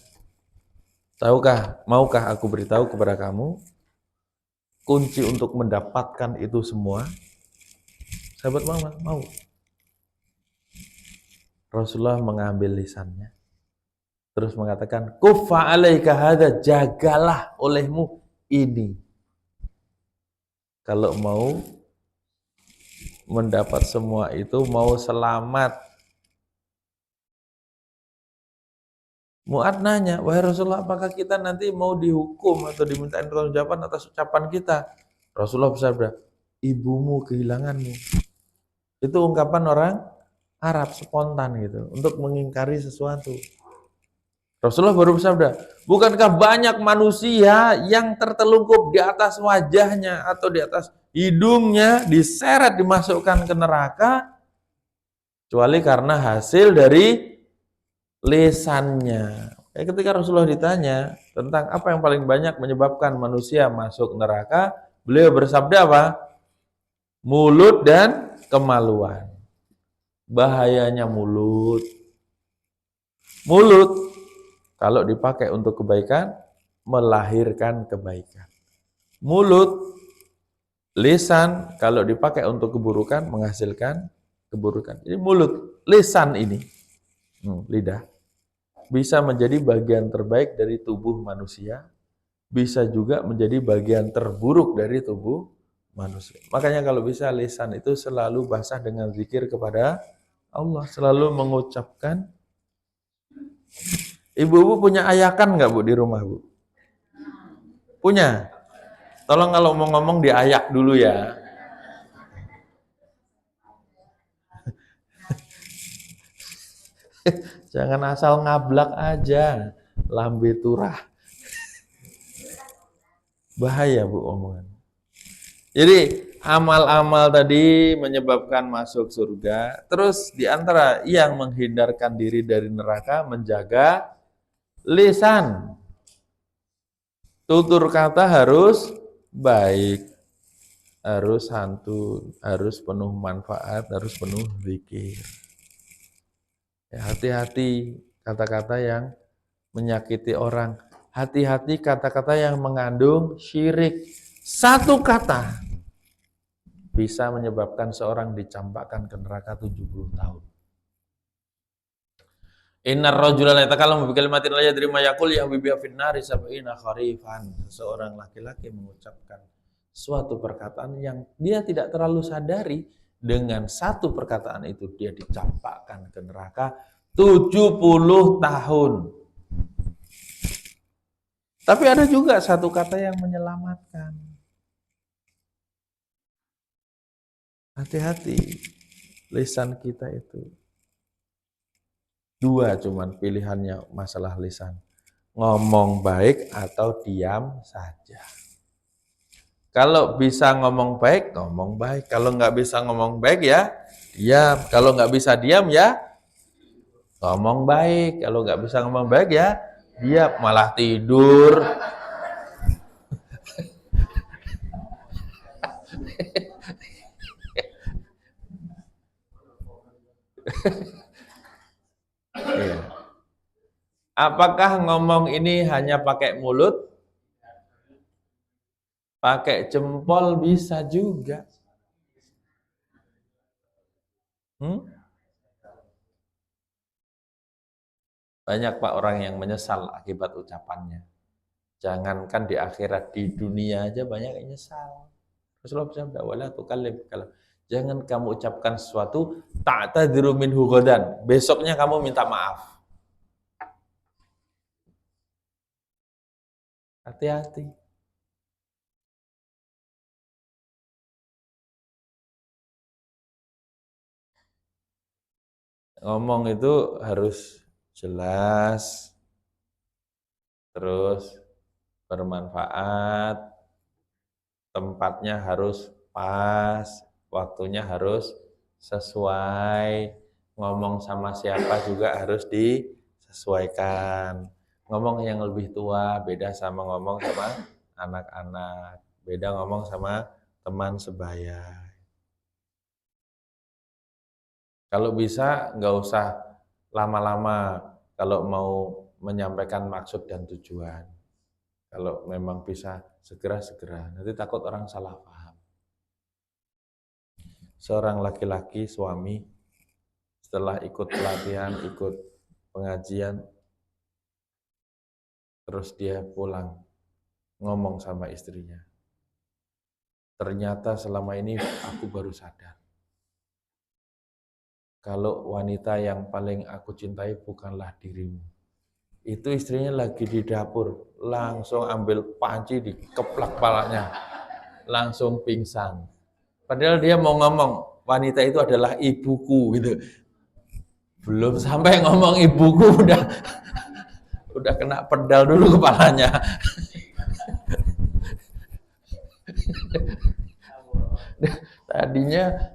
maukah aku beritahu kepada kamu kunci untuk mendapatkan itu semua? Sahabat mau? Rasulullah mengambil lisannya, terus mengatakan, "Kuffa alaika hadza, jagalah olehmu ini." Kalau mau mendapat semua itu, mau selamat. Mu'ad nanya, "Wahai Rasulullah, apakah kita nanti mau dihukum atau dimintain pertanggungjawaban atas ucapan kita?" Rasulullah bersabda, "Ibumu kehilanganmu." Itu ungkapan orang Arab spontan gitu, untuk mengingkari sesuatu. Rasulullah baru bersabda, "Bukankah banyak manusia yang tertelungkup di atas wajahnya atau di atas hidungnya, diseret dimasukkan ke neraka, kecuali karena hasil dari lisannya." Ketika Rasulullah ditanya tentang apa yang paling banyak menyebabkan manusia masuk neraka, beliau bersabda apa? Mulut dan kemaluan. Bahayanya mulut. Mulut kalau dipakai untuk kebaikan, melahirkan kebaikan. Mulut, lisan kalau dipakai untuk keburukan, menghasilkan keburukan. Jadi mulut, lisan ini, lidah, bisa menjadi bagian terbaik dari tubuh manusia, bisa juga menjadi bagian terburuk dari tubuh manusia. Makanya kalau bisa lisan itu selalu basah dengan zikir kepada Allah, selalu mengucapkan. Ibu-ibu punya ayakan nggak Bu di rumah Bu? Punya? Tolong kalau mau ngomong diayak dulu ya. Jangan asal ngablak aja, lambe turah. Bahaya Bu omongan. Jadi amal-amal tadi menyebabkan masuk surga. Terus diantara yang menghindarkan diri dari neraka, menjaga lisan. Tutur kata harus baik, harus santun, harus penuh manfaat, harus penuh zikir. Hati-hati kata-kata yang menyakiti orang. Hati-hati kata-kata yang mengandung syirik. Satu kata bisa menyebabkan seorang dicampakkan ke neraka 70 tahun. Innar rajula la yatakallamu bi kalimatin la yadri ma yaqul yahwi biha fin nari sab'ina kharifan. Seorang laki-laki mengucapkan suatu perkataan yang dia tidak terlalu sadari, dengan satu perkataan itu dia dicampakkan ke neraka 70 tahun. Tapi ada juga satu kata yang menyelamatkan. Hati-hati lisan kita itu. Dua cuman pilihannya masalah lisan. Ngomong baik atau diam saja. Kalau bisa ngomong baik, ngomong baik. Kalau nggak bisa ngomong baik ya diam. Kalau nggak bisa diam ya ngomong baik. Kalau nggak bisa ngomong baik ya diam, malah tidur. Iya. Apakah ngomong ini hanya pakai mulut? Pakai jempol bisa juga. Banyak Pak orang yang menyesal akibat ucapannya. Jangankan di akhirat, di dunia aja banyak yang nyesal. Rasulullah bersabda, "Wala tukallim." Kalau jangan kamu ucapkan sesuatu ta'tadiru minhu ghadan. Besoknya kamu minta maaf. Hati-hati. Ngomong itu harus jelas, terus bermanfaat, tempatnya harus pas, waktunya harus sesuai, ngomong sama siapa juga harus disesuaikan. Ngomong yang lebih tua beda sama ngomong sama anak-anak, beda ngomong sama teman sebaya. Kalau bisa nggak usah lama-lama kalau mau menyampaikan maksud dan tujuan. Kalau memang bisa segera-segera, nanti takut orang salah paham. Seorang laki-laki suami, setelah ikut pelatihan, ikut pengajian, terus dia pulang ngomong sama istrinya. Ternyata selama ini aku baru sadar. Kalau wanita yang paling aku cintai bukanlah dirimu. Itu istrinya lagi di dapur, langsung ambil panci dikeplak kepalanya, langsung pingsan. Padahal dia mau ngomong, wanita itu adalah ibuku gitu. Belum sampai ngomong ibuku udah kena pedal dulu kepalanya.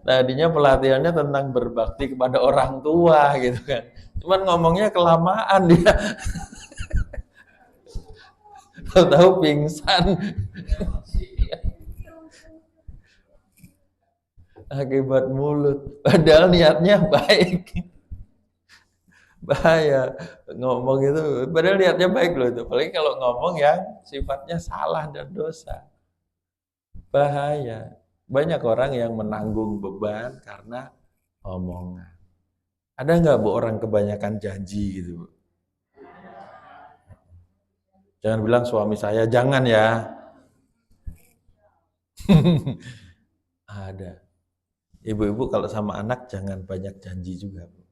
Tadinya pelatihannya tentang berbakti kepada orang tua gitu kan. Cuman ngomongnya kelamaan dia. Tahu pingsan akibat mulut. Padahal niatnya baik. Bahaya ngomong itu. Padahal niatnya baik loh itu. Apalagi kalau ngomong yang sifatnya salah dan dosa. Bahaya. Banyak orang yang menanggung beban karena omongan. Ada nggak Bu orang kebanyakan janji gitu Bu? Jangan bilang suami saya, jangan ya. Ada. Ibu-ibu kalau sama anak jangan banyak janji juga Bu.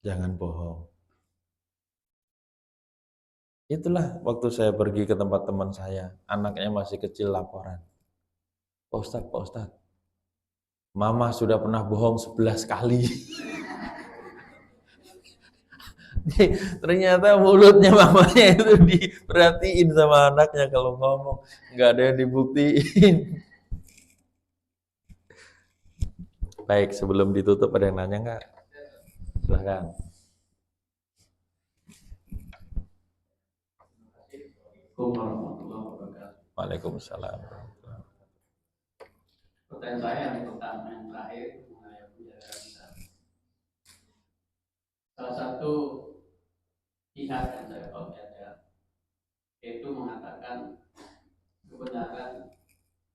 Jangan bohong. Itulah waktu saya pergi ke tempat teman saya, anaknya masih kecil laporan. Pak Ustadz, Mama sudah pernah bohong 11 kali. Ternyata mulutnya mamanya itu diperhatiin sama anaknya kalau ngomong. Nggak ada yang dibuktiin. Baik, sebelum ditutup ada yang nanya nggak? Silahkan. Waalaikumsalam. Pertanyaan saya yang pertama yang terakhir mengenai penjagaan kita. Salah satu pihak yang saya baca itu mengatakan kebenaran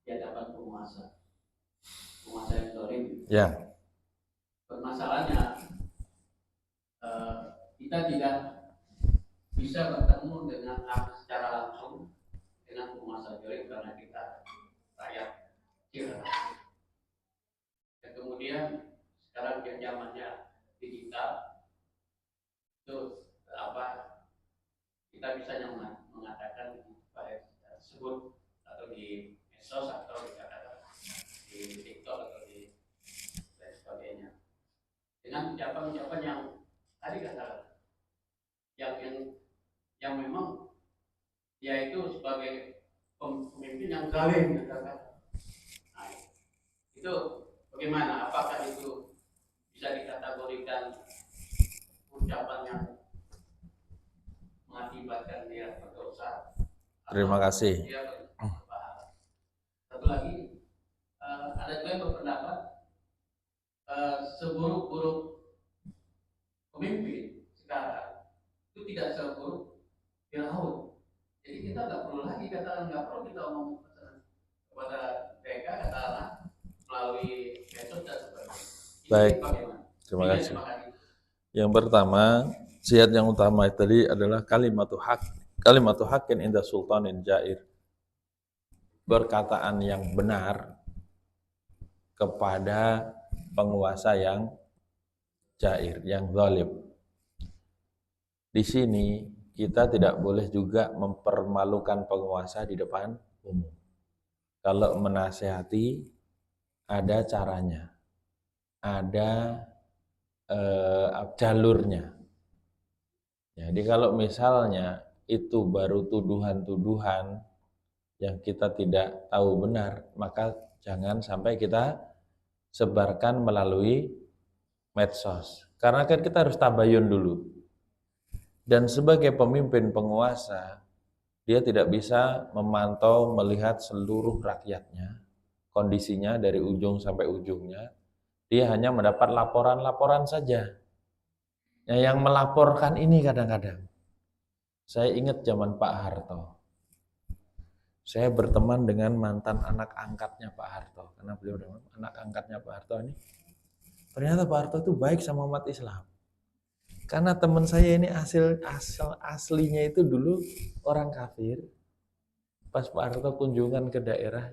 di hadapan penguasa yang zalim. Ya. Permasalahannya kita tidak bisa bertemu dengan secara langsung dengan penguasa zalim karena kita rakyat kecil. Dan kemudian sekarang yang zamannya digital itu kita bisa mengatakan baik tersebut atau di medsos atau dikatakan di TikTok atau di lain sebagainya dengan ucapan-ucapan yang tadi katakan yang memang dia itu sebagai pemimpin yang zalim katakan. Nah, itu bagaimana? Apakah itu bisa dikategorikan ucapan yang mengakibatkan dia berdosa? Terima kasih. Satu lagi, ada juga yang berpendapat seburuk-buruk pemimpin sekarang itu tidak seburuk Firaun. Jadi kita nggak perlu kita ngomong kepada mereka katakanlah melalui medsos dan sebagainya. Baik, terima kasih. Yang pertama, syiat yang utama tadi adalah kalimatu haqqin inda sultanin jair. Perkataan yang benar kepada penguasa yang jair, yang zalim. Di sini kita tidak boleh juga mempermalukan penguasa di depan umum. Kalau menasehati ada caranya, ada jalurnya. Jadi kalau misalnya itu baru tuduhan-tuduhan yang kita tidak tahu benar, maka jangan sampai kita sebarkan melalui medsos. Karena kan kita harus tabayun dulu. Dan sebagai pemimpin penguasa, dia tidak bisa memantau, melihat seluruh rakyatnya, kondisinya dari ujung sampai ujungnya. Dia hanya mendapat laporan-laporan saja. Yang melaporkan ini kadang-kadang. Saya ingat zaman Pak Harto. Saya berteman dengan mantan anak angkatnya Pak Harto. Karena beliau anak angkatnya Pak Harto ini Ternyata Pak Harto itu baik sama umat Islam. Karena teman saya ini aslinya itu dulu orang kafir. Pas Pak Harto kunjungan ke daerah,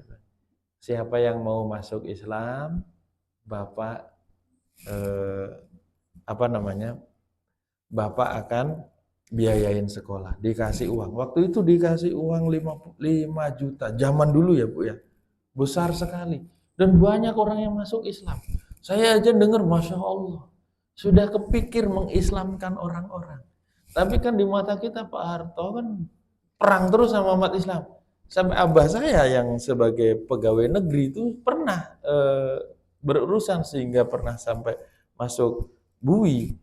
siapa yang mau masuk Islam, Bapak apa namanya? Bapak akan biayain sekolah, dikasih uang. Waktu itu dikasih uang 5 juta. Zaman dulu ya, Bu ya. Besar sekali. Dan banyak orang yang masuk Islam. Saya aja dengar, Masya Allah. Sudah kepikir mengislamkan orang-orang. Tapi kan di mata kita Pak Harto kan perang terus sama umat Islam. Sampai abah saya yang sebagai pegawai negeri itu pernah berurusan sehingga pernah sampai masuk bui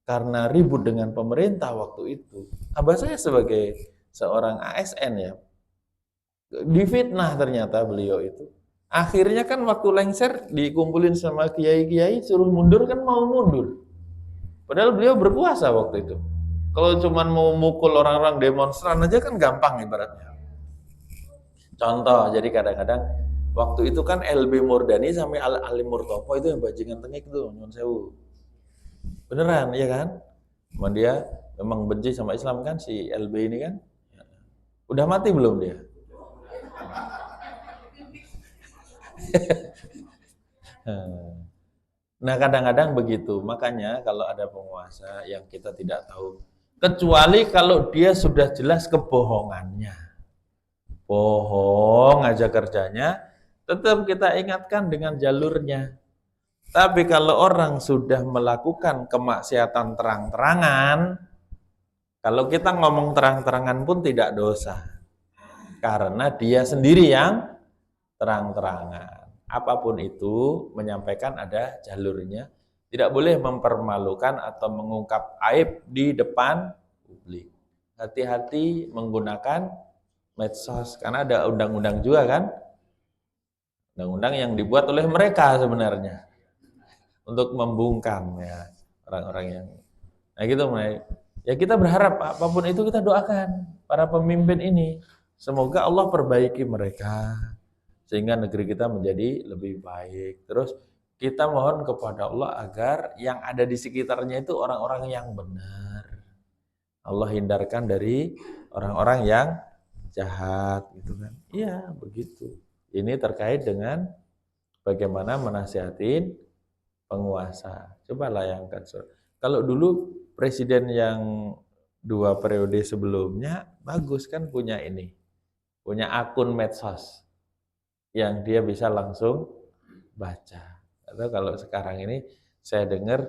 karena ribut dengan pemerintah waktu itu. Abah saya sebagai seorang ASN ya, difitnah ternyata beliau itu. Akhirnya kan waktu lengser dikumpulin sama kiai-kiai suruh mundur kan mau mundur. Padahal beliau berkuasa waktu itu. Kalau cuma mau mukul orang-orang demonstran aja kan gampang ibaratnya. Contoh, jadi kadang-kadang waktu itu kan LB Murdani sampai Ali Murtopo itu yang bajingan tengik tuh, nyun sewu. Beneran, iya kan? Memang dia memang benci sama Islam kan si LB ini kan? Udah mati belum dia? Nah kadang-kadang begitu, makanya kalau ada penguasa yang kita tidak tahu, kecuali kalau dia sudah jelas kebohongannya, bohong aja kerjanya, tetap kita ingatkan dengan jalurnya. Tapi kalau orang sudah melakukan kemaksiatan terang-terangan, kalau kita ngomong terang-terangan pun tidak dosa, karena dia sendiri yang terang-terangan. Apapun itu, menyampaikan ada jalurnya. Tidak boleh mempermalukan atau mengungkap aib di depan publik. Hati-hati menggunakan medsos, karena ada undang-undang juga kan. Undang-undang yang dibuat oleh mereka sebenarnya. Untuk membungkam ya orang-orang yang. Nah gitu, ya kita berharap apapun itu kita doakan para pemimpin ini. Semoga Allah perbaiki mereka. Sehingga negeri kita menjadi lebih baik. Terus kita mohon kepada Allah agar yang ada di sekitarnya itu orang-orang yang benar. Allah hindarkan dari orang-orang yang jahat gitu kan. Iya, begitu. Ini terkait dengan bagaimana menasihatin penguasa. Coba layangkan. Kalau dulu presiden yang 2 periode sebelumnya bagus kan punya ini. Punya akun medsos yang dia bisa langsung baca. Atau kalau sekarang ini saya dengar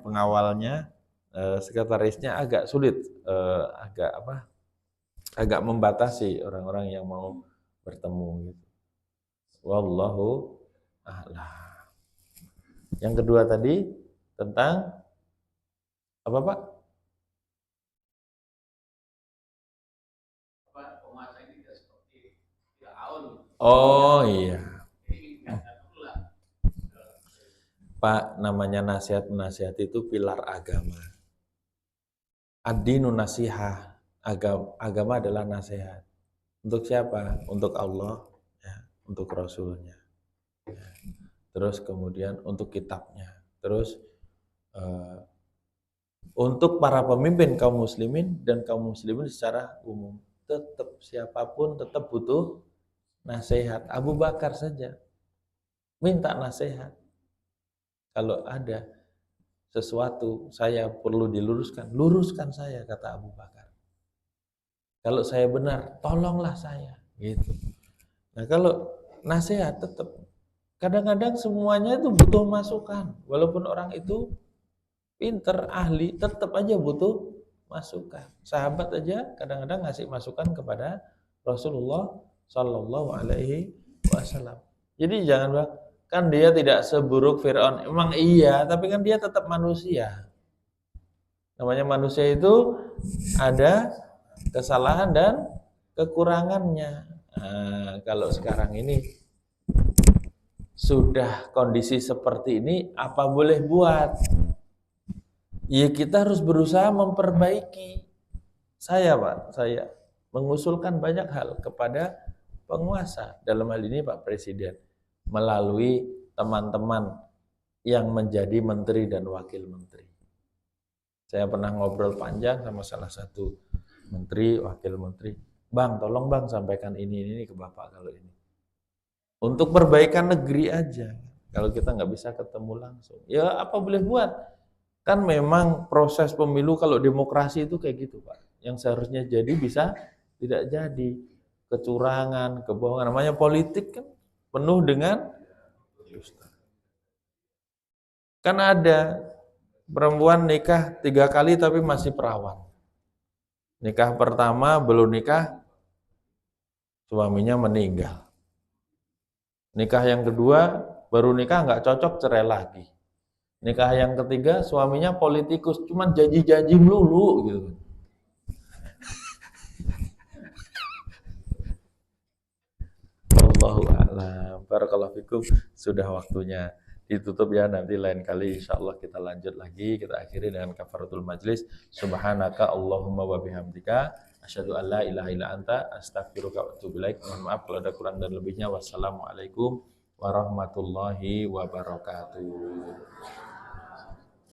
pengawalnya, sekretarisnya agak sulit, agak membatasi orang-orang yang mau bertemu gitu. Wallahu a'lam. Yang kedua tadi tentang apa Pak? Oh iya. Pak, namanya nasihat itu pilar agama. Ad-dinu nasihah. Agama adalah nasihat. Untuk siapa? Untuk Allah, ya, untuk Rasulnya. Ya. Terus kemudian untuk kitabnya. Terus untuk para pemimpin kaum muslimin dan kaum muslimin secara umum. Tetap siapapun tetap butuh nasihat. Abu Bakar saja minta nasihat. Kalau ada sesuatu saya perlu diluruskan, luruskan saya, kata Abu Bakar. Kalau saya benar, tolonglah saya, gitu. Nah kalau nasihat tetap, kadang-kadang semuanya itu butuh masukan. Walaupun orang itu pinter, ahli, tetap aja butuh masukan. Sahabat aja kadang-kadang ngasih masukan kepada Rasulullah Shallallahu Alaihi Wasallam. Jadi jangan bilang, kan dia tidak seburuk Fir'aun. Emang iya, tapi kan dia tetap manusia. Namanya manusia itu ada kesalahan dan kekurangannya. Nah, kalau sekarang ini sudah kondisi seperti ini, apa boleh buat? Ya kita harus berusaha memperbaiki. Saya mengusulkan banyak hal kepada penguasa. Dalam hal ini Pak Presiden. Melalui teman-teman yang menjadi menteri dan wakil menteri. Saya pernah ngobrol panjang sama salah satu menteri, wakil menteri. Bang, tolong bang sampaikan ini ke Bapak kalau ini. Untuk perbaikan negeri aja. Kalau kita nggak bisa ketemu langsung. Ya apa boleh buat. Kan memang proses pemilu kalau demokrasi itu kayak gitu Pak. Yang seharusnya jadi bisa tidak jadi. Kecurangan, kebohongan. Namanya politik kan penuh dengan dusta. Kan ada perempuan nikah 3 kali tapi masih perawan. Nikah pertama belum nikah, suaminya meninggal. Nikah yang kedua, baru nikah nggak cocok, cerai lagi. Nikah yang ketiga, suaminya politikus, cuman janji-janji melulu gitu. Wallahu a'lam. Barakallahu fikum. Sudah waktunya ditutup ya, nanti lain kali insyaallah kita lanjut lagi, kita akhiri dengan kafaratul majlis. Subhanaka Allahumma wa bihamdika asyhadu an la ilaha illa anta astaghfiruka wa atubu ilaik. Mohon maaf kalau ada kurang dan lebihnya. Wassalamualaikum warahmatullahi wabarakatuh.